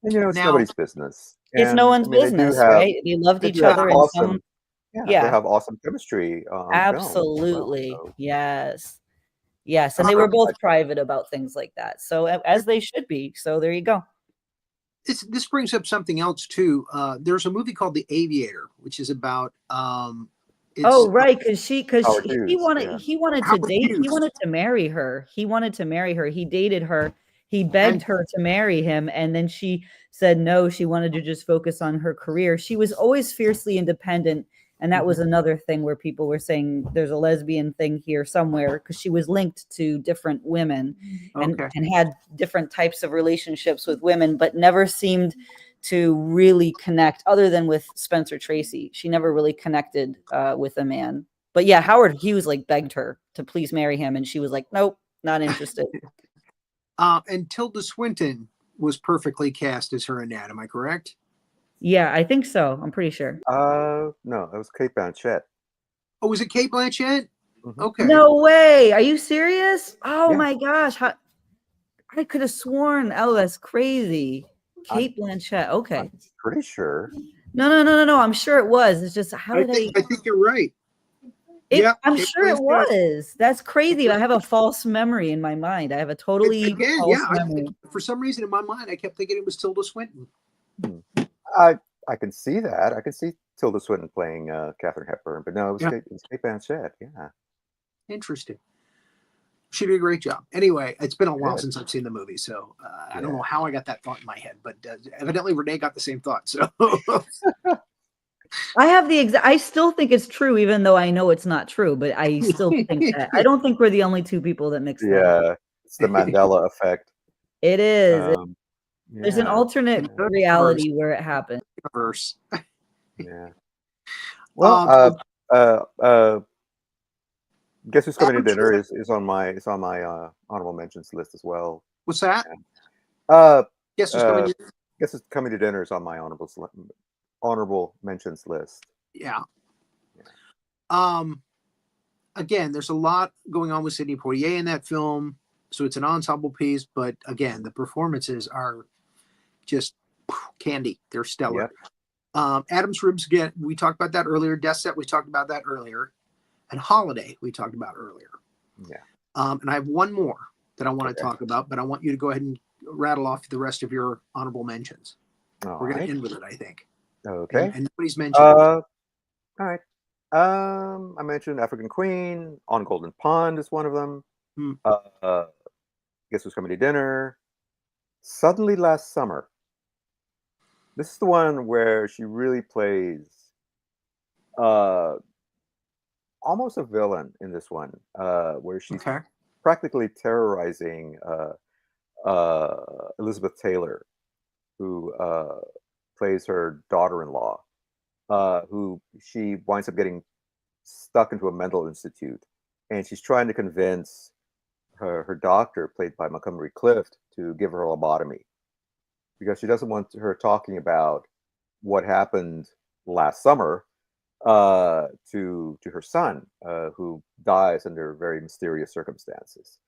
C: it's nobody's business.
B: It's no one's business, right? They loved each other.
C: Awesome. They have awesome chemistry.
B: Absolutely.
C: Film as well, so.
B: Yes, and they were both private about things like that. So as they should be. So there you go.
D: This brings up something else too. There's a movie called The Aviator, which is about
B: right, because he wanted to marry her. He wanted to marry her. He dated her. He begged her to marry him, and then she said no. She wanted to just focus on her career. She was always fiercely independent. And that was another thing where people were saying there's a lesbian thing here somewhere because she was linked to different women and had different types of relationships with women, but never seemed to really connect other than with Spencer Tracy. She never really connected with a man. But yeah, Howard Hughes begged her to please marry him. And she was like, nope, not interested.
D: And Tilda Swinton was perfectly cast as her Annette. Am I correct?
B: Yeah, I think so. I'm pretty sure.
C: No, it was Cate Blanchett.
D: Oh, was it Cate Blanchett? Okay.
B: No way. Are you serious? Oh my gosh. I could have sworn. Oh, that's crazy. Cate Blanchett. Okay.
C: I'm pretty sure.
B: No. I'm sure it was. It's just I
D: think you're right.
B: I'm sure it was. That's crazy. I have a false memory in my mind. I have a totally false memory.
D: For some reason in my mind, I kept thinking it was Tilda Swinton.
C: I can see that. I can see Tilda Swinton playing Katharine Hepburn, but no, it was Cate Blanchett. Yeah.
D: Interesting. She did a great job. Anyway, it's been a while since I've seen the movie, so I don't know how I got that thought in my head, but evidently Renee got the same thought. So
B: I have I still think it's true, even though I know it's not true, but I still think that. I don't think we're the only two people that mix that.
C: Yeah, it's the Mandela effect.
B: It is. There's an alternate reality where it happened.
C: Yeah. Well, Guess Who's Coming to Dinner is on my honorable mentions list as well.
D: What's that?
C: Guess Who's Coming to Dinner is on my honorable mentions list.
D: Yeah. Again, there's a lot going on with Sidney Poitier in that film, so it's an ensemble piece. But again, the performances are just candy. They're stellar. Adam's Ribs, again, we talked about that earlier. Death Set, we talked about that earlier. and Holiday we talked about earlier.
C: Yeah.
D: And I have one more that I want to
C: Okay.
D: talk about, but I want you to go ahead and rattle off the rest of your honorable mentions.
C: All
D: We're going
C: right.
D: to end with it, I think.
C: Okay.
D: And nobody's mentioned it.
C: All right. I mentioned African Queen. On Golden Pond is one of them.
D: Hmm.
C: Guess Who's Coming to Dinner. Suddenly Last Summer. This is the one where she really plays uh, almost a villain in this one, where she's
D: Okay.
C: practically terrorizing Elizabeth Taylor, who plays her daughter-in-law, who she winds up getting stuck into a mental institute, and she's trying to convince her doctor, played by Montgomery Clift, to give her a lobotomy because she doesn't want her talking about what happened last summer to her son, who dies under very mysterious circumstances.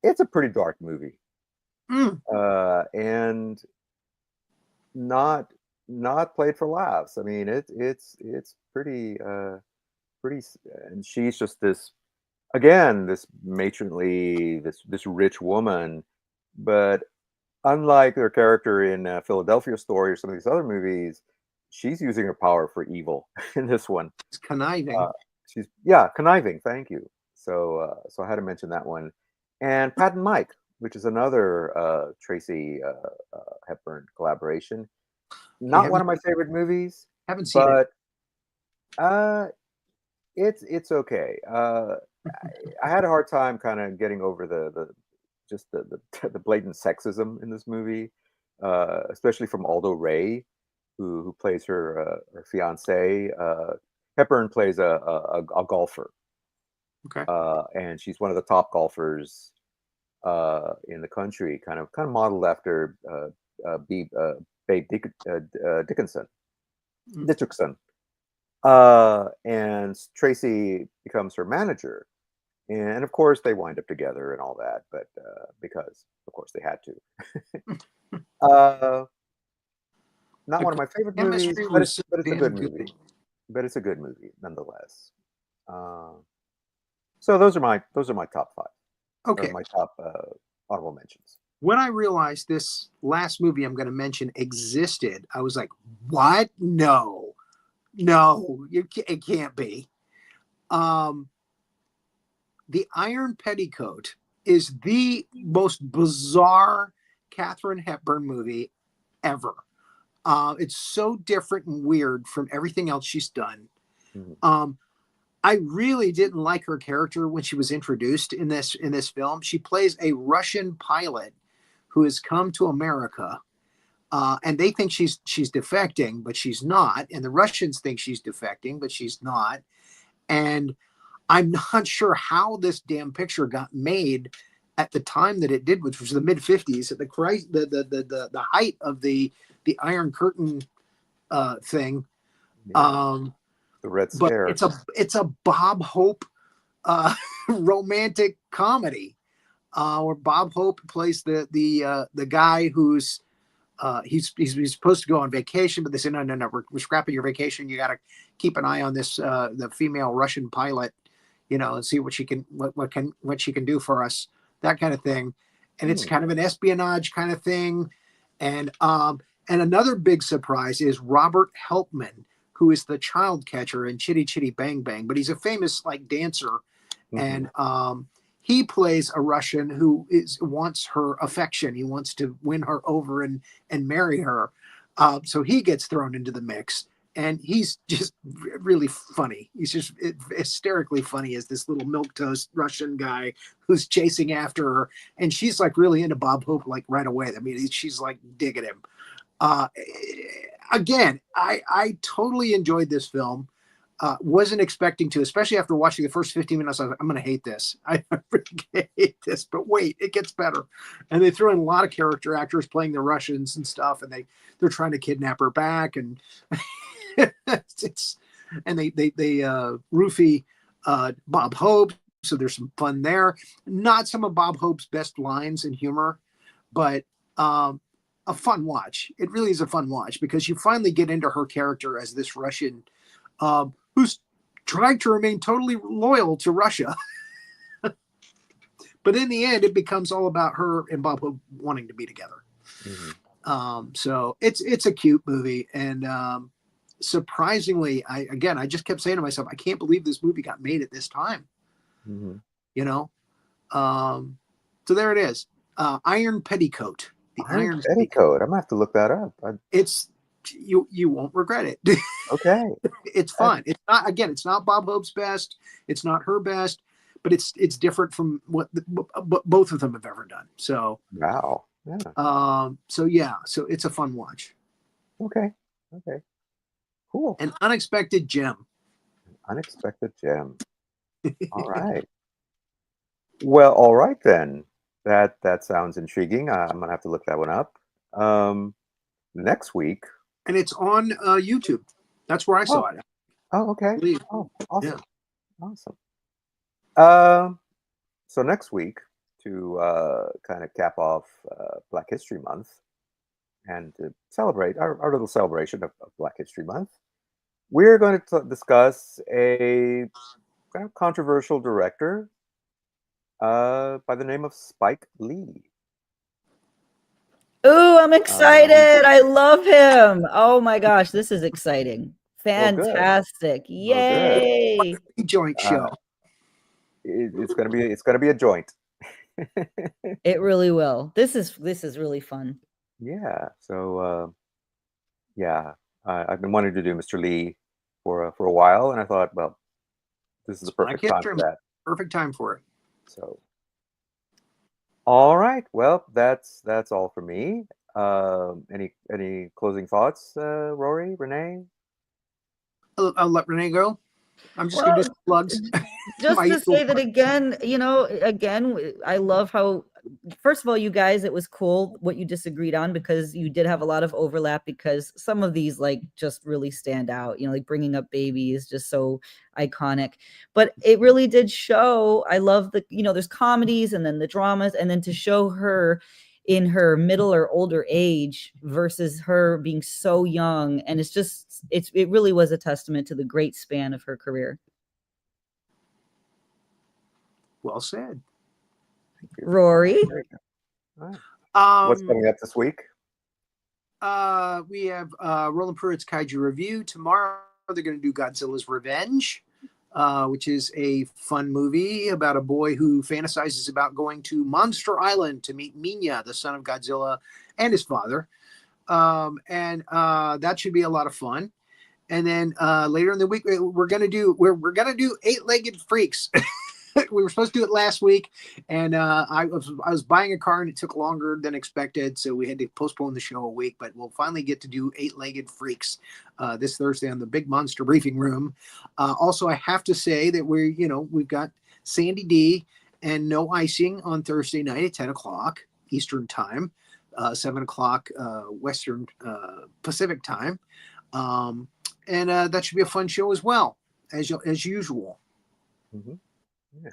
C: It's a pretty dark movie,
D: Mm.
C: and not played for laughs. I mean, it's pretty, and she's just this again, this matronly, this rich woman, but unlike her character in Philadelphia Story or some of these other movies, she's using her power for evil in this one.
D: It's conniving.
C: She's conniving. Thank you. So I had to mention that one, and Pat and Mike, which is another Tracy Hepburn collaboration. Not one of my favorite movies,
D: Haven't seen it.
C: but it's okay. I had a hard time kind of getting over the blatant sexism in this movie, especially from Aldo Ray, who plays her fiance. Hepburn plays a golfer,
D: Okay.
C: and she's one of the top golfers in the country, kind of modeled after Babe Dickinson.
D: Mm.
C: Dickinson. And Tracy becomes her manager, and of course they wind up together and all that, but because of course they had to. Not one of my favorite movies,
D: Chemistry
C: but
D: was so
C: it's a
D: damn
C: good
D: good.
C: movie. But it's a good movie nonetheless. So those are my top five.
D: Okay.
C: Or my top honorable mentions.
D: When I realized this last movie I'm going to mention existed, I was like, "What? No, it can't be." The Iron Petticoat is the most bizarre Katharine Hepburn movie ever. It's so different and weird from everything else she's done.
C: Mm-hmm.
D: I really didn't like her character when she was introduced in this film. She plays a Russian pilot who has come to America, and they think she's defecting, but she's not. And the Russians think she's defecting, but she's not. And I'm not sure how this damn picture got made at the time that it did, which was the mid '50s, at the height of the Iron Curtain thing.
C: Yeah. The Red
D: But
C: Scare.
D: it's a Bob Hope romantic comedy, where Bob Hope plays the guy who's he's supposed to go on vacation, but they say no, we're scrapping your vacation. You got to keep an eye on this the female Russian pilot, and see what she can do for us, that kind of thing. And it's kind of an espionage kind of thing. And another big surprise is Robert Helpman, who is the child catcher in Chitty Chitty Bang Bang, but he's a famous dancer, and he plays a Russian who wants her affection. He wants to win her over and marry her. So he gets thrown into the mix, and he's just really funny. He's just hysterically funny as this little milquetoast Russian guy who's chasing after her, and she's really into Bob Hope right away. I mean, she's digging him. Again, I totally enjoyed this film. Wasn't expecting to, especially after watching the first 15 minutes. I was like, I'm going to hate this. I really hate this. But wait, it gets better. And they threw in a lot of character actors playing the Russians and stuff, and they're trying to kidnap her back, and they roofie Bob Hope. So there's some fun there. Not some of Bob Hope's best lines and humor, but a fun watch. It really is a fun watch because you finally get into her character as this Russian who's tried to remain totally loyal to Russia. But in the end, it becomes all about her and Bob Hope wanting to be together. So it's a cute movie. And surprisingly, I just kept saying to myself, I can't believe this movie got made at this time. You know? So there it is. Iron Petticoat. The
C: Iron Petticoat. I'm gonna have to look that up.
D: It's you won't regret it.
C: Okay.
D: It's fun. It's not Bob Hope's best. It's not her best, but it's different from what both of them have ever done. So
C: wow.
D: Yeah. So it's a fun watch.
C: Okay. Cool.
D: An unexpected gem.
C: Unexpected gem. All right. Well, all right then. That sounds intriguing. I'm gonna have to look that one up. Next week.
D: And it's on YouTube. That's where I saw it.
C: Oh, okay. Oh, awesome.
D: Yeah.
C: Awesome. So next week, to kind of cap off Black History Month and to celebrate our little celebration of Black History Month, we're going to discuss a kind of controversial director by the name of Spike Lee.
B: Ooh, I'm excited. I love him. Oh my gosh, this is exciting. Fantastic. Yay.
D: Joint show.
C: It's gonna be a joint.
B: It really will. This is really fun.
C: Yeah. So I've been wanting to do Mr. Lee for a while, and I thought, well, this is the perfect time for that.
D: Perfect time for it.
C: So, all right. Well, that's all for me. Any closing thoughts, Rory, Renee?
D: I'll let Renee go. I'm just going to do some plugs.
B: Just to say that again, I love how, first of all, you guys, it was cool what you disagreed on, because you did have a lot of overlap, because some of these just really stand out, like Bringing Up Baby is just so iconic, but it really did show, I love there's comedies and then the dramas, and then to show her in her middle or older age versus her being so young. And it really was a testament to the great span of her career.
D: Well said.
C: Thank you.
B: Rory.
C: Right. What's coming up this week?
D: We have Roland Pruitt's Kaiju Review. Tomorrow they're going to do Godzilla's Revenge, which is a fun movie about a boy who fantasizes about going to Monster Island to meet Minya, the son of Godzilla, and his father. And that should be a lot of fun. And then later in the week, we're gonna do Eight-Legged Freaks. We were supposed to do it last week, and I was buying a car, and it took longer than expected, so we had to postpone the show a week. But we'll finally get to do Eight-Legged Freaks this Thursday on the Big Monster Briefing Room. Also, I have to say that we've got Sandy D and No Icing on Thursday night at 10 o'clock Eastern Time, 7 o'clock Western Pacific Time. And that should be a fun show as well, as usual.
C: Mm-hmm. Yeah.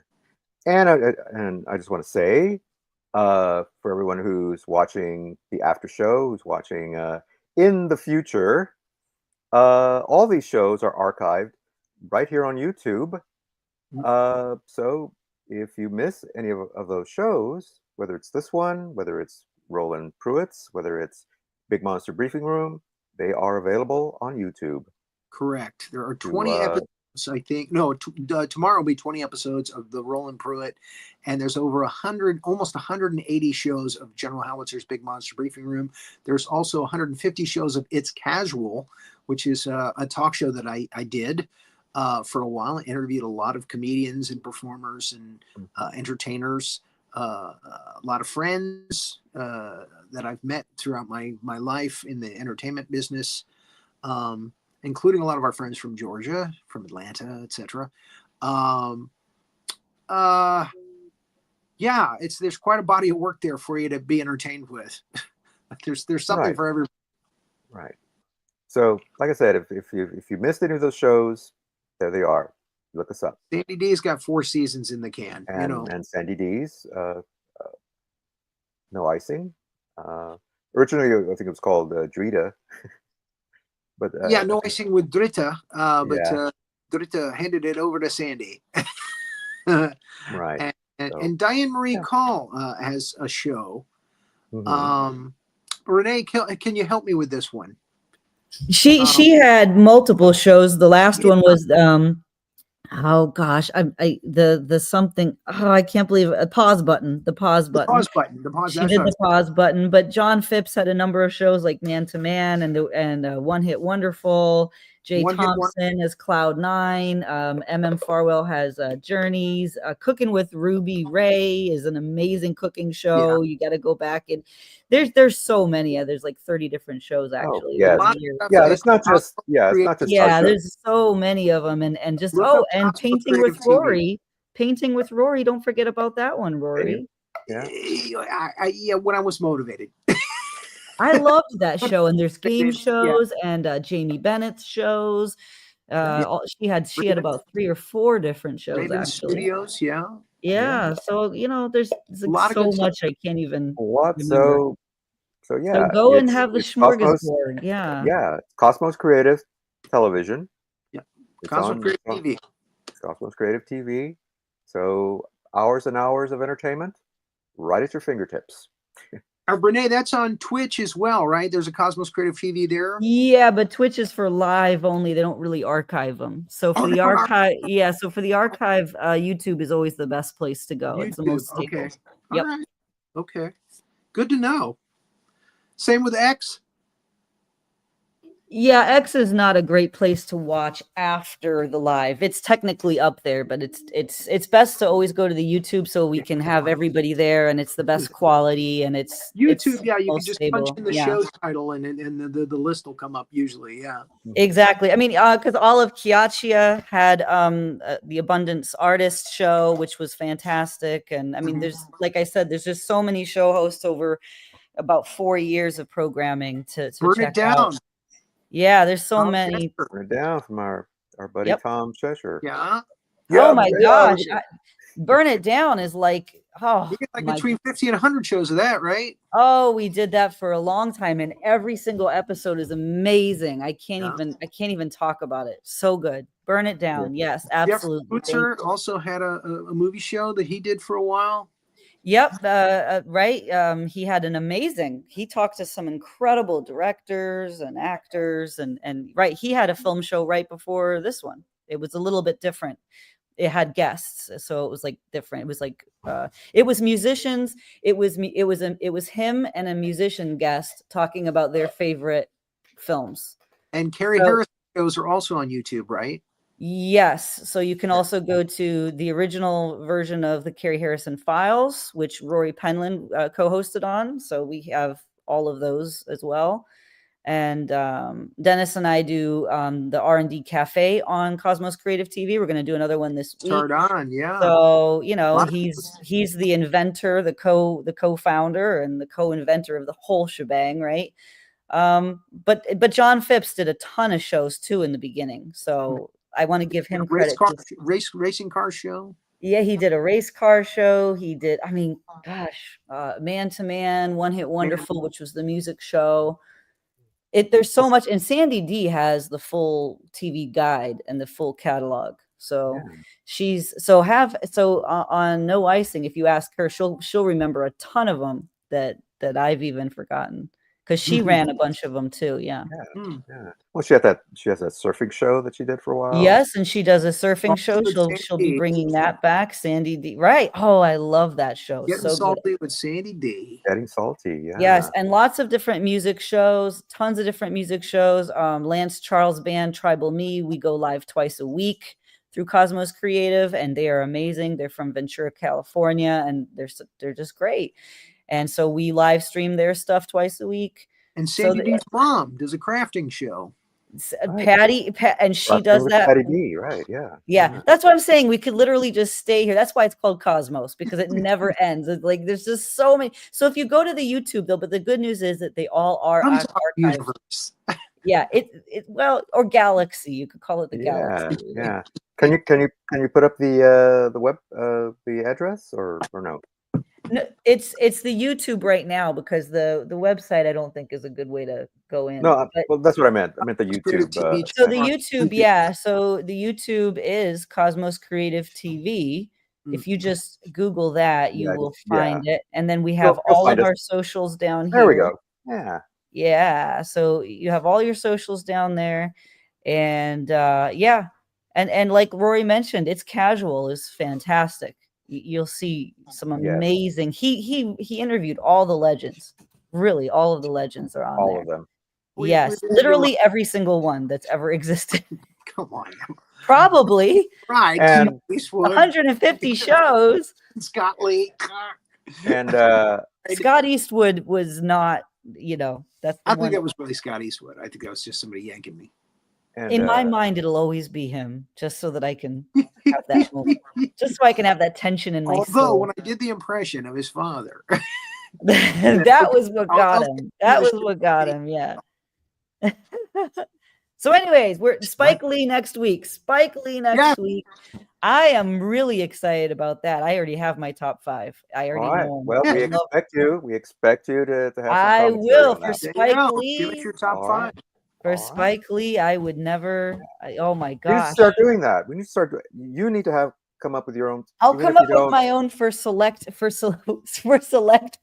C: And I just want to say, for everyone who's watching the after show, who's watching in the future, all these shows are archived right here on YouTube. So if you miss any of those shows, whether it's this one, whether it's Roland Pruitt's, whether it's Big Monster Briefing Room, they are available on YouTube.
D: Correct. There are 20 episodes, I think. No, tomorrow will be 20 episodes of the Roland Pruitt, and there's over 100, almost 180 shows of General Howitzer's Big Monster Briefing Room. There's also 150 shows of It's Casual, which is a talk show that I did for a while. I interviewed a lot of comedians and performers and entertainers, a lot of friends that I've met throughout my life in the entertainment business. Including a lot of our friends from Georgia, from Atlanta, etc. There's quite a body of work there for you to be entertained with. There's something for everybody.
C: Right. So, like I said, if you missed any of those shows, there they are. Look us up.
D: Sandy D's got 4 seasons in the can.
C: And Sandy D's No Icing. Originally, I think it was called Drita. But
D: No Icing with Drita. handed it over to Sandy.
C: Right.
D: And Diane Marie
C: Yeah.
D: Call has a show.
C: Mhm.
D: Renee, can you help me with this one?
B: She had multiple shows. The last
D: Yeah.
B: one was oh gosh, the something. Oh, I can't believe it. The pause button.
D: The pause button.
B: She did the pause button, but John Phipps had a number of shows like Man to Man and One Hit Wonderful. Jay Thompson has Cloud Nine. M.M. Farwell has Journeys. Cooking with Ruby Ray is an amazing cooking show. You got to go back and there's so many. There's like 30 different shows actually.
C: Yeah, it's not just
B: there's so many of them and just and Painting with Rory. Painting with Rory. Don't forget about that one, Rory.
D: Yeah, when I was motivated.
B: I loved that show, and there's game shows and Jamie Bennett's shows. She had about 3 or 4 different shows.
D: Raven
B: actually.
D: Studios,
B: yeah. So there's like so much I can't even.
C: So yeah.
B: So go and have the smorgasbord.
C: Yeah, Cosmos Creative Television.
D: Yeah,
C: it's
D: Cosmos Creative TV.
C: Cosmos Creative TV. So hours and hours of entertainment right at your fingertips.
D: Renee, that's on Twitch as well, right? There's a Cosmos Creative TV there.
B: Yeah, but Twitch is for live only. They don't really archive them. So for the archive, YouTube is always the best place to go.
D: YouTube,
B: it's the most stable.
D: Okay.
B: Yep.
D: All right. Okay. Good to know. Same with X.
B: Yeah, X is not a great place to watch after the live. It's technically up there, but it's best to always go to the YouTube so we can have everybody there, and it's the best quality, and it's
D: YouTube.
B: It's
D: You can just punch in the show title, and the list will come up usually. Yeah,
B: exactly. I mean, because all of Chiachia had the Abundance Artist show, which was fantastic, and I mean, there's like I said, there's just so many show hosts over about 4 years of programming to check out. Yeah, there's so many.
C: Burn It Down from our buddy Tom Cheshire.
D: Yeah.
B: Oh my gosh. Burn It Down is like,
D: you get like between 50 and 100 shows of that, right?
B: Oh, we did that for a long time, and every single episode is amazing. I can't even talk about it. So good. Burn It Down. Yes, absolutely.
D: Jeff Butzer also had a movie show that he did for a while.
B: Yep. Right. He had he talked to some incredible directors and actors and right. He had a film show right before this one. It was a little bit different. It had guests. So it was like different. It was like, it was musicians. It was him and a musician guest talking about their favorite films.
D: And Carrie Harris shows are also on YouTube, right?
B: Yes. So you can also go to the original version of the Carrie Harrison Files, which Rory Penland co-hosted on. So we have all of those as well. And Dennis and I do the R&D Cafe on Cosmos Creative TV. We're going to do another one this week.
D: Start on, yeah.
B: So, he's the inventor, the co-founder and the co-inventor of the whole shebang, right? But John Phipps did a ton of shows too in the beginning. So I want to give him credit.
D: Racing car show.
B: Yeah, he did a race car show. He did, I mean, gosh, Man to Man, One Hit Wonderful, which was the music show. There's so much, and Sandy D has the full TV guide and the full catalog. So on No Icing, if you ask her, she'll remember a ton of them that I've even forgotten. Because she ran a bunch of them too, yeah.
C: Well, she has that surfing show that she did for a while.
B: Yes, and she does a surfing show. She'll be bringing that back. Sandy D, right? Oh, I love that show.
D: Getting Salty with Sandy D.
C: Getting Salty, yeah.
B: Yes, and lots of different music shows. Tons of different music shows. Lance Charles Band, Tribal Me. We go live twice a week through Cosmos Creative, and they are amazing. They're from Ventura, California, and they're just great. And so we live stream their stuff twice a week.
D: And Sandy D's mom does a crafting show.
B: Patty, and she does that.
C: Patty D, right? Yeah.
B: Yeah, that's what I'm saying. We could literally just stay here. That's why it's called Cosmos, because it never ends. It's like there's just so many. So if you go to the YouTube though, but the good news is that they all are archived. Yeah, or Galaxy. You could call it the Galaxy.
C: Yeah. Can you put up the web the address or no?
B: No, it's the YouTube right now because the website I don't think is a good way to go in.
C: No,
B: But
C: well, that's what I meant. I meant the
D: Creative
C: YouTube.
D: TV
B: so the
D: channel.
B: YouTube, yeah. So the YouTube is Cosmos Creative TV. If you just Google that, you
C: Yeah,
B: will
C: yeah.
B: find it. And then we have
C: You'll
B: all
C: find
B: of
C: us.
B: our socials down
C: There we
B: here.
C: go. Yeah.
B: Yeah. So you have all your socials down there. And yeah. And like Rory mentioned, it's casual, it's fantastic. You'll see some amazing. He interviewed all the legends. Really, all of the legends are on
C: All
B: there.
C: of them.
B: Yes, literally every single one that's ever existed.
D: Come on.
B: Probably
D: Right.
C: And
D: Eastwood,
B: 150 shows.
D: Scott Lee.
C: and
B: Scott Eastwood was not, that's the
D: I
B: one.
D: think that was really Scott Eastwood. I think that was just somebody yanking me.
C: and
B: In my mind, it'll always be him, just so that I can have that moment. Just so I can have that tension in my
D: Although
B: soul.
D: when I did the impression of his father,
B: that was what got him. That was what got him. Yeah. So, anyways, we're Spike Lee next week. Spike Lee next week. I am really excited about that. I already have my top 5. I already know.
C: Well, we expect you to have some
B: I
C: commentary
B: will
C: on
B: for
C: that.
B: Spike Lee.
D: Give it your top 5.
B: For Spike Lee, I would never. Oh my
C: We need
B: gosh!
C: to start doing that. We need to start. You need to come up with your own.
B: I'll come up with my own for select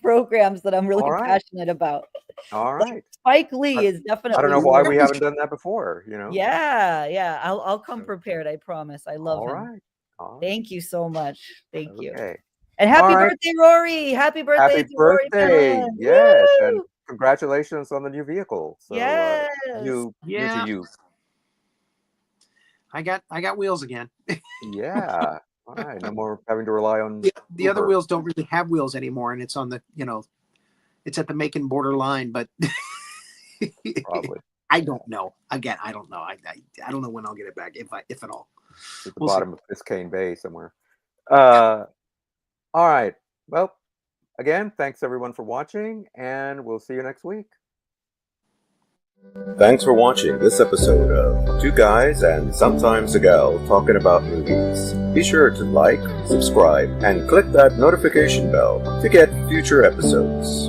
B: programs that I'm really passionate about.
C: All right.
B: Like Spike Lee is definitely.
C: I don't know why we haven't done that before.
B: Yeah. I'll come prepared. I promise. I love him.
C: All right.
B: Thank you so much. Thank you.
C: Okay.
B: And happy birthday, Rory! Happy birthday to Rory Penland.
C: Yes, and congratulations on the new vehicle. So,
B: yes.
C: You to you.
D: I got wheels again.
C: Yeah. All right. No more having to rely on
D: the other wheels don't really have wheels anymore, and it's on the it's at the Macon borderline, but
C: probably.
D: I don't know. Again, I don't know. I don't know when I'll get it back, if at all.
C: At the bottom of Biscayne Bay somewhere. All right. Well, again, thanks everyone for watching, and we'll see you next week. Thanks for watching this episode of Two Guys and Sometimes a Gal Talking About Movies. Be sure to like, subscribe, and click that notification bell to get future episodes.